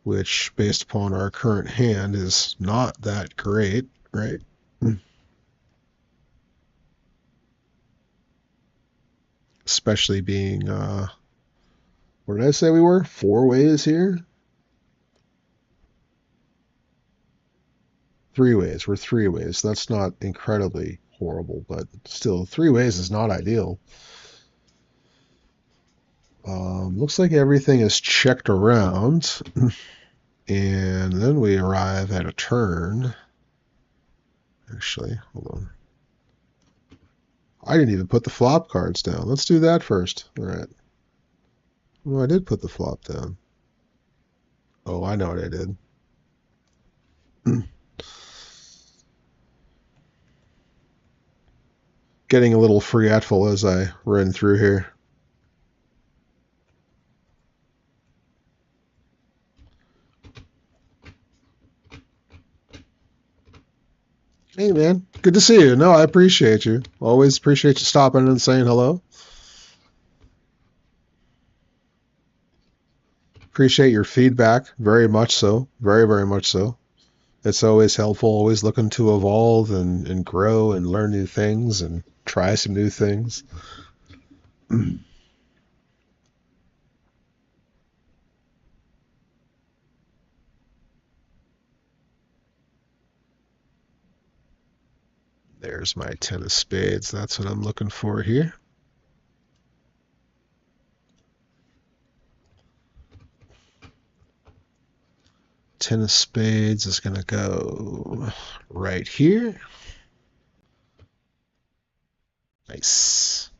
which, based upon our current hand, is not that great, right? Especially being, where did I say we were? 4 ways here? 3 ways. We're 3 ways. That's not incredibly horrible, but still, 3 ways is not ideal. Looks like everything is checked around. And then we arrive at a turn. Actually, hold on. I didn't even put the flop cards down. Let's do that first. All right. Well, I did put the flop down. Oh, I know what I did. Getting a little forgetful as I run through here. Hey, man. Good to see you. No, I appreciate you. Always appreciate you stopping and saying hello. Appreciate your feedback. Very much so. Very, very much so. It's always helpful. Always looking to evolve and grow and learn new things and try some new things. There's my 10 of spades. That's what I'm looking for here. Ten of spades is going to go right here. Nice.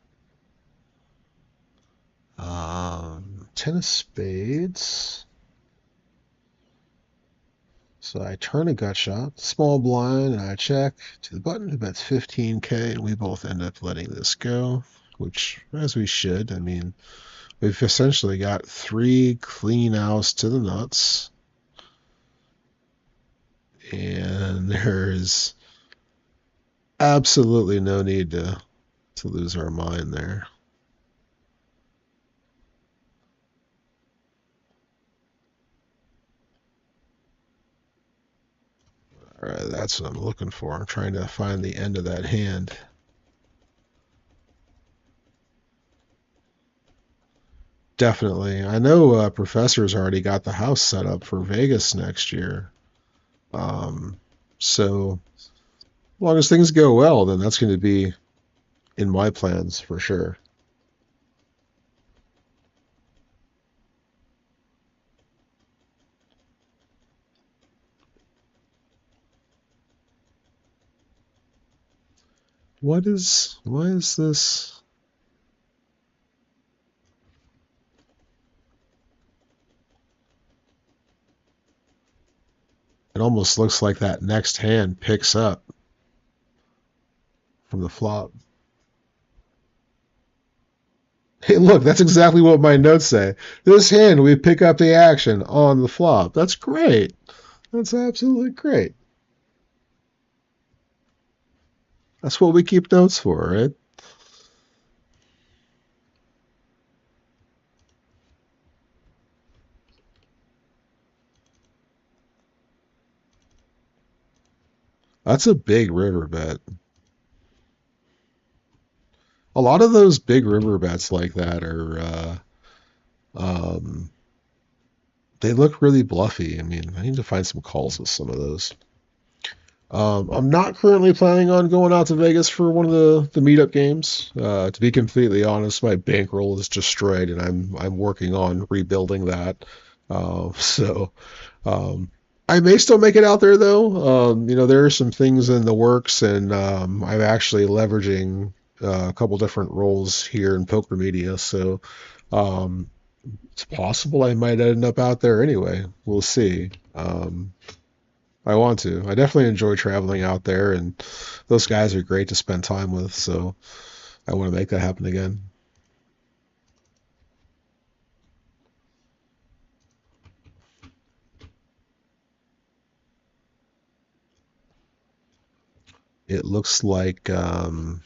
10 of spades. So I turn a gut shot, small blind, and I check to the button. That's 15K, and we both end up letting this go, which, as we should. I mean, we've essentially got 3 clean outs to the nuts. And there's absolutely no need to lose our mind there. All right, that's what I'm looking for. I'm trying to find the end of that hand. Definitely. I know Professor's already got the house set up for Vegas next year. Um, so, as long as things go well, then that's going to be in my plans for sure. Why is this? It almost looks like that next hand picks up from the flop. Hey, look, that's exactly what my notes say. This hand, we pick up the action on the flop. That's great. That's absolutely great. That's what we keep notes for, right? That's a big river bet. A lot of those big river bets like that are, um, they look really bluffy. I mean, I need to find some calls with some of those. I'm not currently planning on going out to Vegas for one of the meetup games. To be completely honest, my bankroll is destroyed, and I'm working on rebuilding that. So I may still make it out there though. There are some things in the works, and I'm actually leveraging a couple different roles here in Poker Media. So um, it's possible I might end up out there anyway. We'll see. I want to. I definitely enjoy traveling out there, and those guys are great to spend time with. So I want to make that happen again. It looks like I've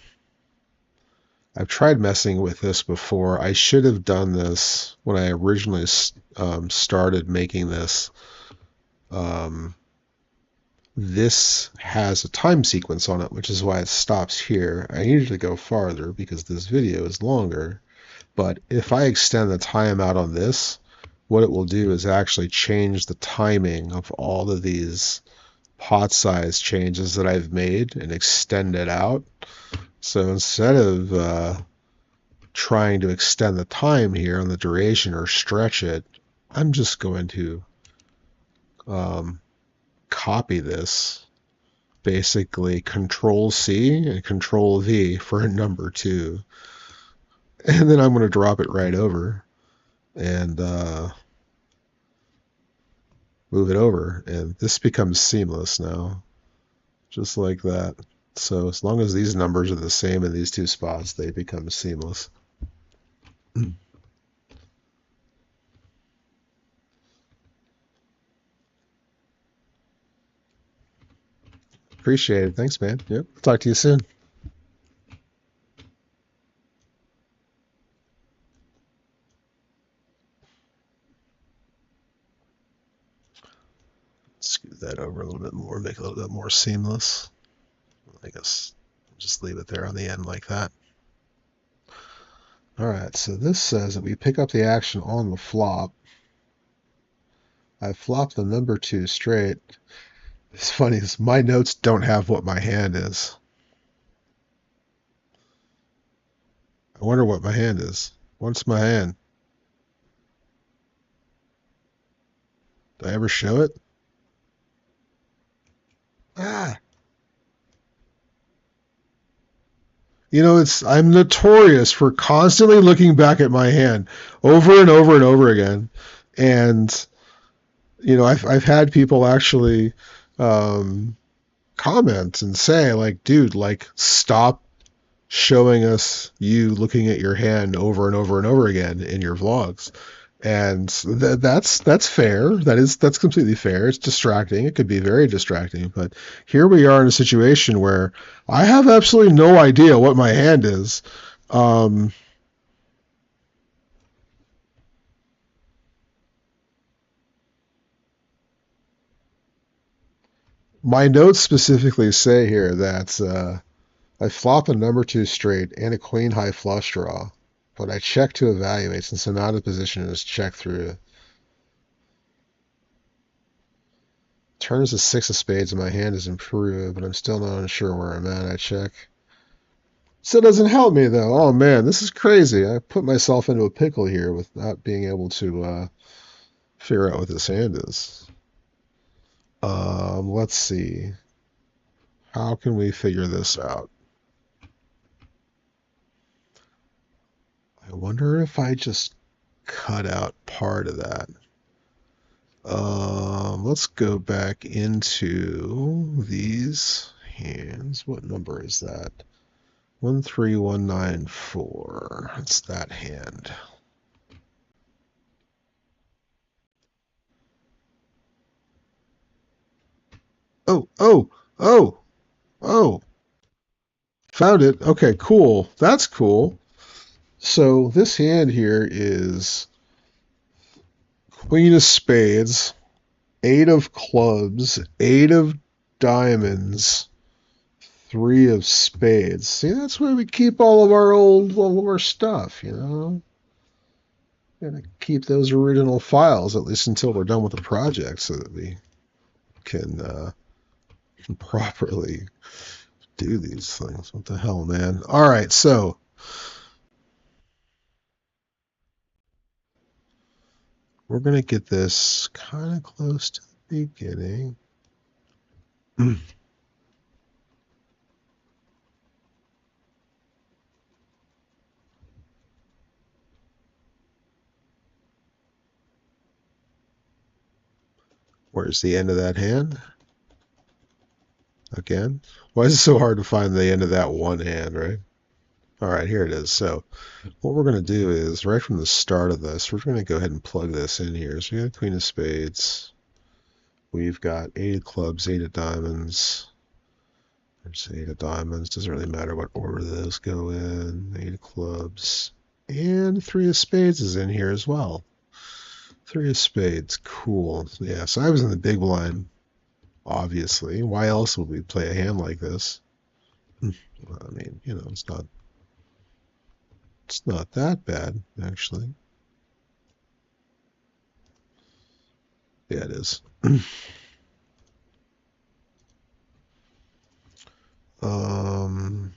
tried messing with this before. I should have done this when I originally started making this. Um, this has a time sequence on it, which is why it stops here. I needed to go farther because this video is longer. But if I extend the timeout on this, what it will do is actually change the timing of all of these pot size changes that I've made and extend it out. So instead of trying to extend the time here on the duration or stretch it, I'm just going to um, copy this, basically Control C and Control V for a number two, and then I'm going to drop it right over and move it over, and this becomes seamless now, just like that. So as long as these numbers are the same in these two spots, they become seamless. Appreciate it. Thanks, man. Yep. Talk to you soon. Scoot that over a little bit more, make it a little bit more seamless. I guess just leave it there on the end like that. All right, so this says that we pick up the action on the flop. I flopped the number two straight. It's funny, my notes don't have what my hand is. I wonder what my hand is. What's my hand? Did I ever show it? Ah. I'm notorious for constantly looking back at my hand over and over and over again. And I've had people actually um, comment and say like, dude, like stop showing us you looking at your hand over and over and over again in your vlogs. And that's fair. That's completely fair. It's distracting. It could be very distracting. But here we are in a situation where I have absolutely no idea what my hand is. Um, my notes specifically say here that I flop a number two straight and a queen high flush draw. but I check to evaluate since I'm out of position is check through. Turn is a six of spades and my hand is improved, but I'm still not unsure where I'm at. I check. Still doesn't help me though. Oh man, this is crazy. I put myself into a pickle here with not being able to figure out what this hand is. Let's see. How can we figure this out? I wonder if I just cut out part of that. Let's go back into these hands. What number is that? 13194. It's that hand. Oh, oh, oh, oh. Found it. Okay, cool. That's cool. So this hand here is Queen of Spades, Eight of Clubs, Eight of Diamonds, Three of Spades. See, that's where we keep all of our stuff, you know? Gotta keep those original files, at least until we're done with the project, so that we can properly do these things. What the hell, man? All right, so we're gonna get this kind of close to the beginning. Where's the end of that hand? Again? Why is it so hard to find the end of that one hand, right? All right, here it is. So what we're going to do is, right from the start of this, we're going to go ahead and plug this in here. So we got Queen of Spades. We've got Eight of Clubs, Eight of Diamonds. There's Eight of Diamonds. Doesn't really matter what order those go in. Eight of Clubs. And Three of Spades is in here as well. Three of Spades. Cool. Yeah, so I was in the big blind, obviously. Why else would we play a hand like this? Well, I mean, you know, it's not that bad, actually. Yeah, it is. um,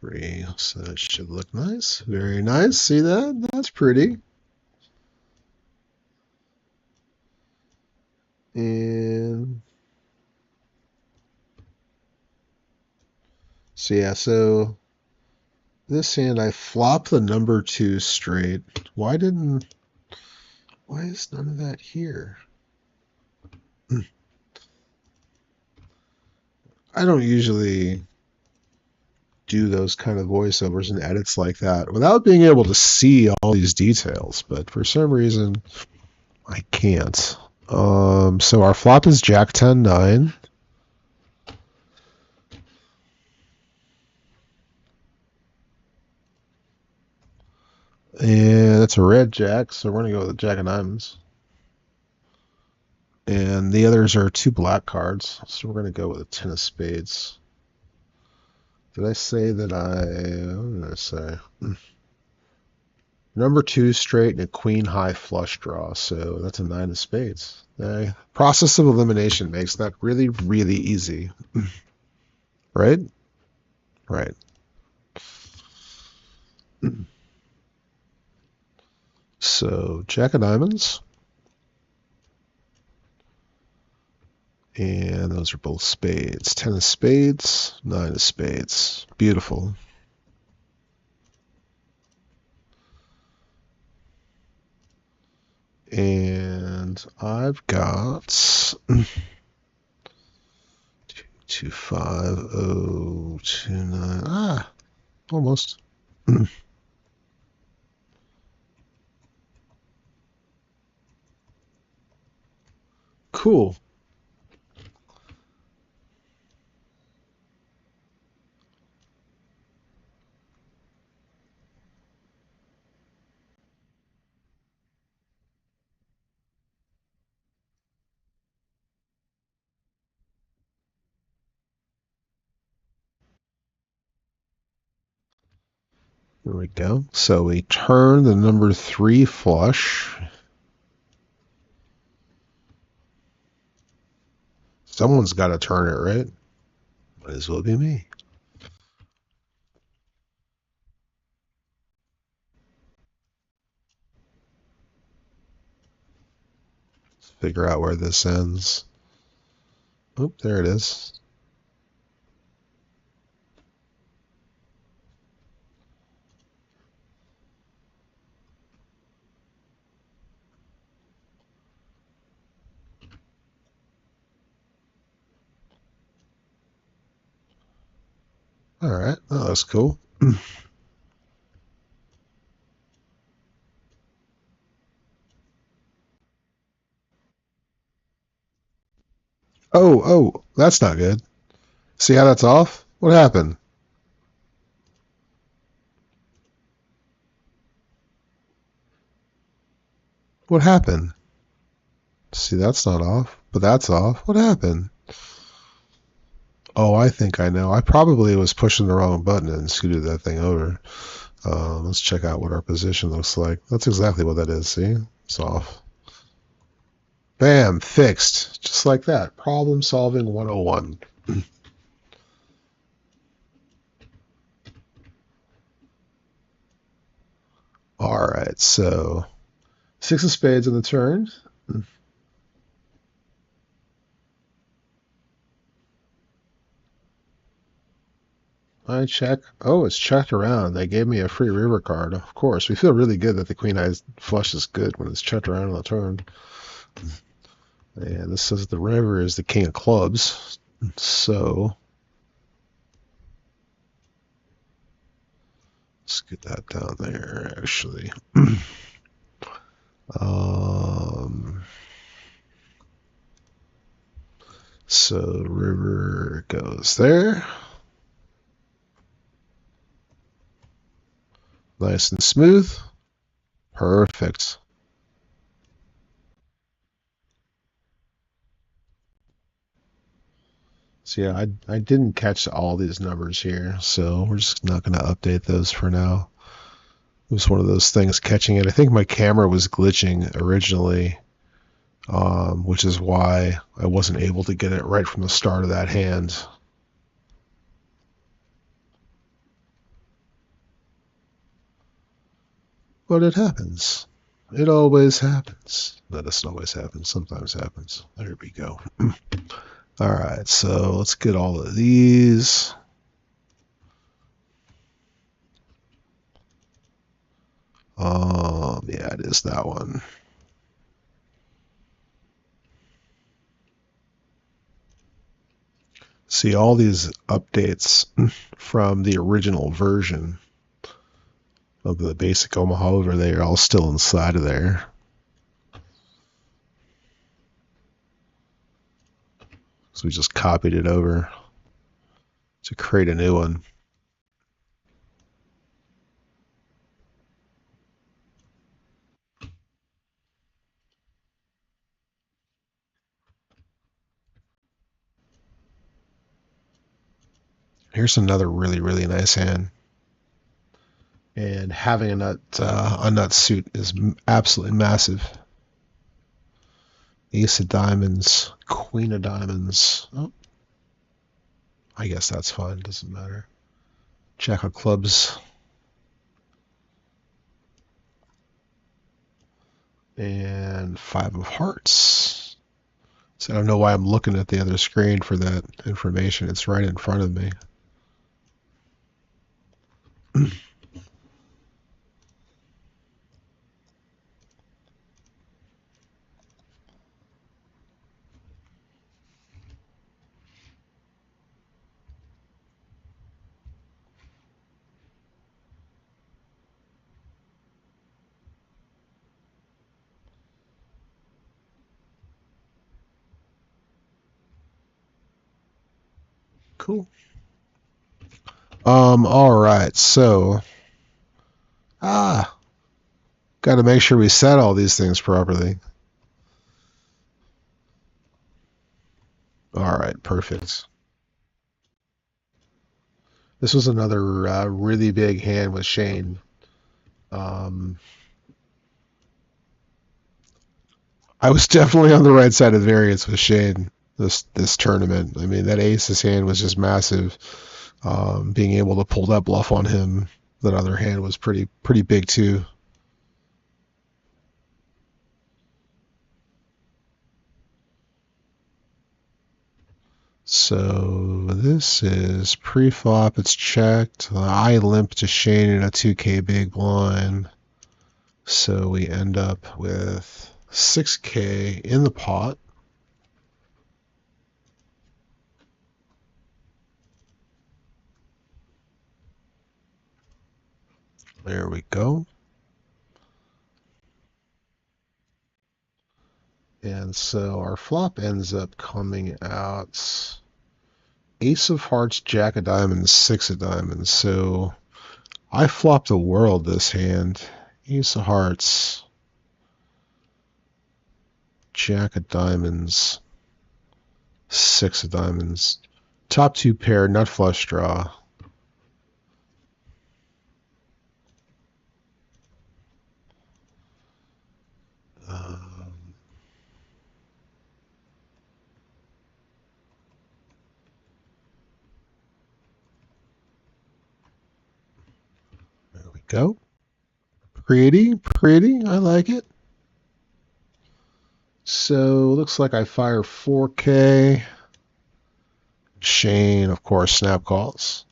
three, so that should look nice. Very nice. See that? That's pretty. And so yeah, so this hand I flop the number two straight. Why is none of that here? I don't usually do those kind of voiceovers and edits like that without being able to see all these details, but for some reason I can't. So our flop is Jack 10 9. And that's a red jack, so we're gonna go with the Jack of Diamonds. And the others are two black cards, so we're gonna go with a Ten of Spades. Did I say that what did I say? Number two straight and a queen high flush draw, so that's a nine of spades. The process of elimination makes that really, really easy. Right? Right. So, Jack of Diamonds. And those are both spades. Ten of spades, nine of spades. Beautiful. And I've got 25029. Almost. Cool. There we go. So we turn the number 3 flush. Someone's got to turn it, right? Might as well be me. Let's figure out where this ends. Oh, there it is. All right. Oh, that's cool. Oh, that's not good. See how that's off? What happened? What happened? See, that's not off, but that's off. What happened? Oh, I think I know. I probably was pushing the wrong button and scooted that thing over. Let's check out what our position looks like. That's exactly what that is. See? It's off. Bam, fixed. Just like that. Problem solving 101. All right, so 6 of spades on the turn. I check. Oh, it's checked around. They gave me a free river card. Of course, we feel really good that the queen high flush is good when it's checked around on the turn. And this says the river is the king of clubs. So let's get that down there, actually. So river goes there. Nice and smooth. Perfect. So yeah, I didn't catch all these numbers here, so we're just not going to update those for now. It was one of those things catching it. I think my camera was glitching originally, which is why I wasn't able to get it right from the start of that hand. But it happens. It always happens. That doesn't always happen. Sometimes happens. There we go. All right, so let's get all of these. Yeah, it is that one. See all these updates from the original version of the basic Omaha over there, all still inside of there. So we just copied it over to create a new one. Here's another really, really nice hand. And having a nut suit is absolutely massive. Ace of diamonds, queen of diamonds. Oh, I guess that's fine. Doesn't matter. Jack of clubs. And 5 of hearts. So I don't know why I'm looking at the other screen for that information. It's right in front of me. Cool. All right. So, got to make sure we set all these things properly. All right. Perfect. This was another really big hand with Shane. Um, I was definitely on the right side of variance with Shane this tournament. I mean, that aces hand was just massive. Being able to pull that bluff on him, that other hand was pretty big too. So this is pre-flop. It's checked. I limp to Shane in a 2K big blind. So we end up with 6K in the pot. There we go. And so our flop ends up coming out Ace of Hearts, Jack of Diamonds, Six of Diamonds. So I flopped the world this hand. Ace of Hearts, Jack of Diamonds, Six of Diamonds. Top two pair, nut flush draw. There we go. Pretty, pretty. I like it. So looks like I fire 4K. Shane, of course, snap calls.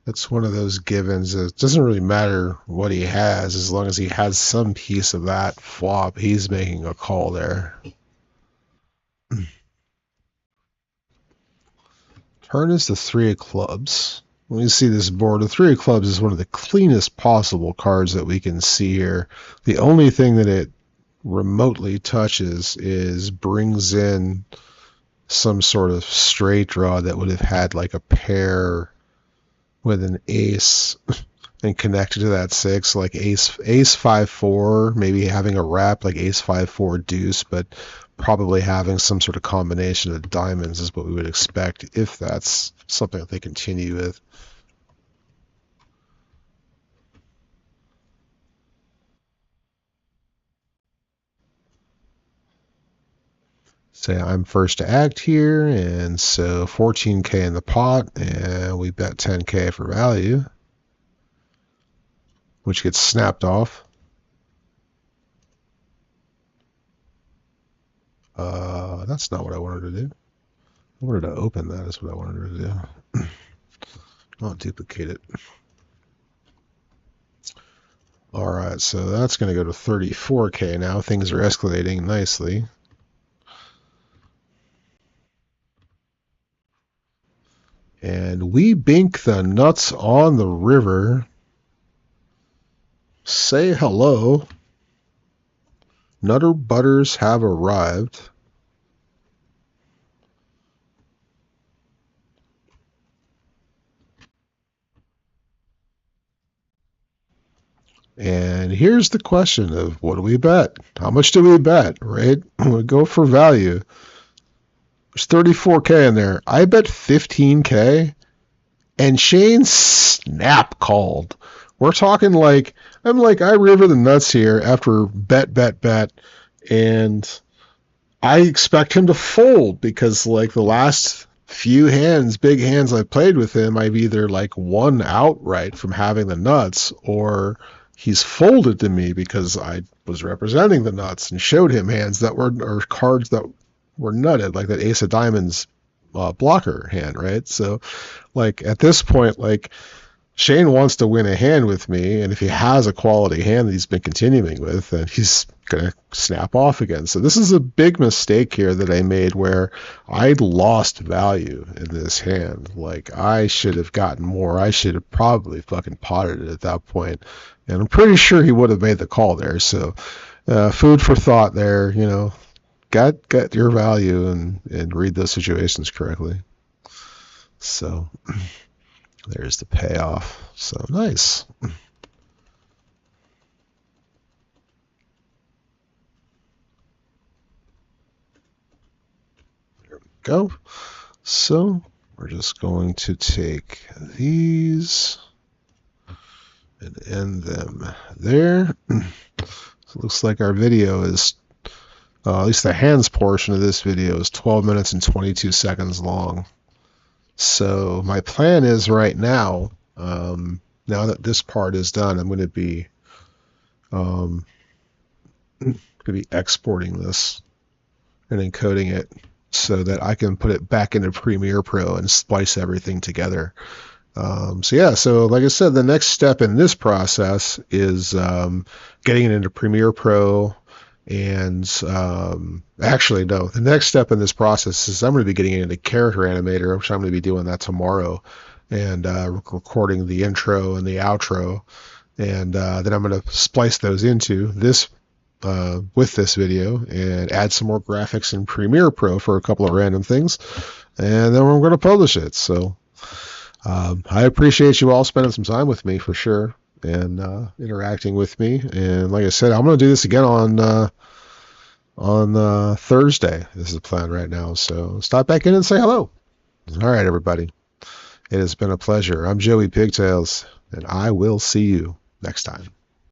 That's one of those givens. It doesn't really matter what he has as long as he has some piece of that flop. He's making a call there. Turn is the three of clubs. When you see this board, the three of clubs is one of the cleanest possible cards that we can see here. The only thing that it remotely touches is brings in some sort of straight draw that would have had like a pair with an ace and connected to that six, like ace 5-4, maybe having a wrap like ace 5-4 deuce, but probably having some sort of combination of diamonds is what we would expect if that's something that they continue with. Say I'm first to act here, and so 14K in the pot, and we bet 10K for value, which gets snapped off. That's not what I wanted to do. I wanted to open that is what I wanted to do. I'll duplicate it. All right, so that's going to go to 34K now. Things are escalating nicely. And we bink the nuts on the river. Say hello. Nutter butters have arrived. And here's the question of what do we bet? How much do we bet, right? We go for value. There's 34K in there. I bet 15K, and Shane snap called. We're talking like, I'm like, I river the nuts here after bet, and I expect him to fold because like the last few hands, big hands I played with him, I've either like won outright from having the nuts or he's folded to me because I was representing the nuts and showed him hands that were, or cards that were nutted, like that ace of diamonds blocker hand, right? So like at this point, like Shane wants to win a hand with me, and if he has a quality hand that he's been continuing with, then he's going to snap off again. So this is a big mistake here that I made where I lost value in this hand. Like I should have gotten more. I should have probably fucking potted it at that point. And I'm pretty sure he would have made the call there. So food for thought there, you know, get your value and read those situations correctly. So there's the payoff. So nice. go. So we're just going to take these and end them there. So it looks like our video is, at least the hands portion of this video is 12 minutes and 22 seconds long. So my plan is right now, now that this part is done, I'm going to be exporting this and encoding it so that I can put it back into Premiere Pro and splice everything together. So yeah, so like I said, the next step in this process is getting it into Premiere Pro. And actually, no, the next step in this process is I'm going to be getting it into Character Animator, which I'm going to be doing that tomorrow, and recording the intro and the outro. And then I'm going to splice those into this with this video and add some more graphics in Premiere Pro for a couple of random things. And then we're going to publish it. So I appreciate you all spending some time with me for sure, and interacting with me. And like I said, I'm going to do this again on Thursday. This is the plan right now. So stop back in and say hello. All right, everybody. It has been a pleasure. I'm Joey Pigtails, and I will see you next time.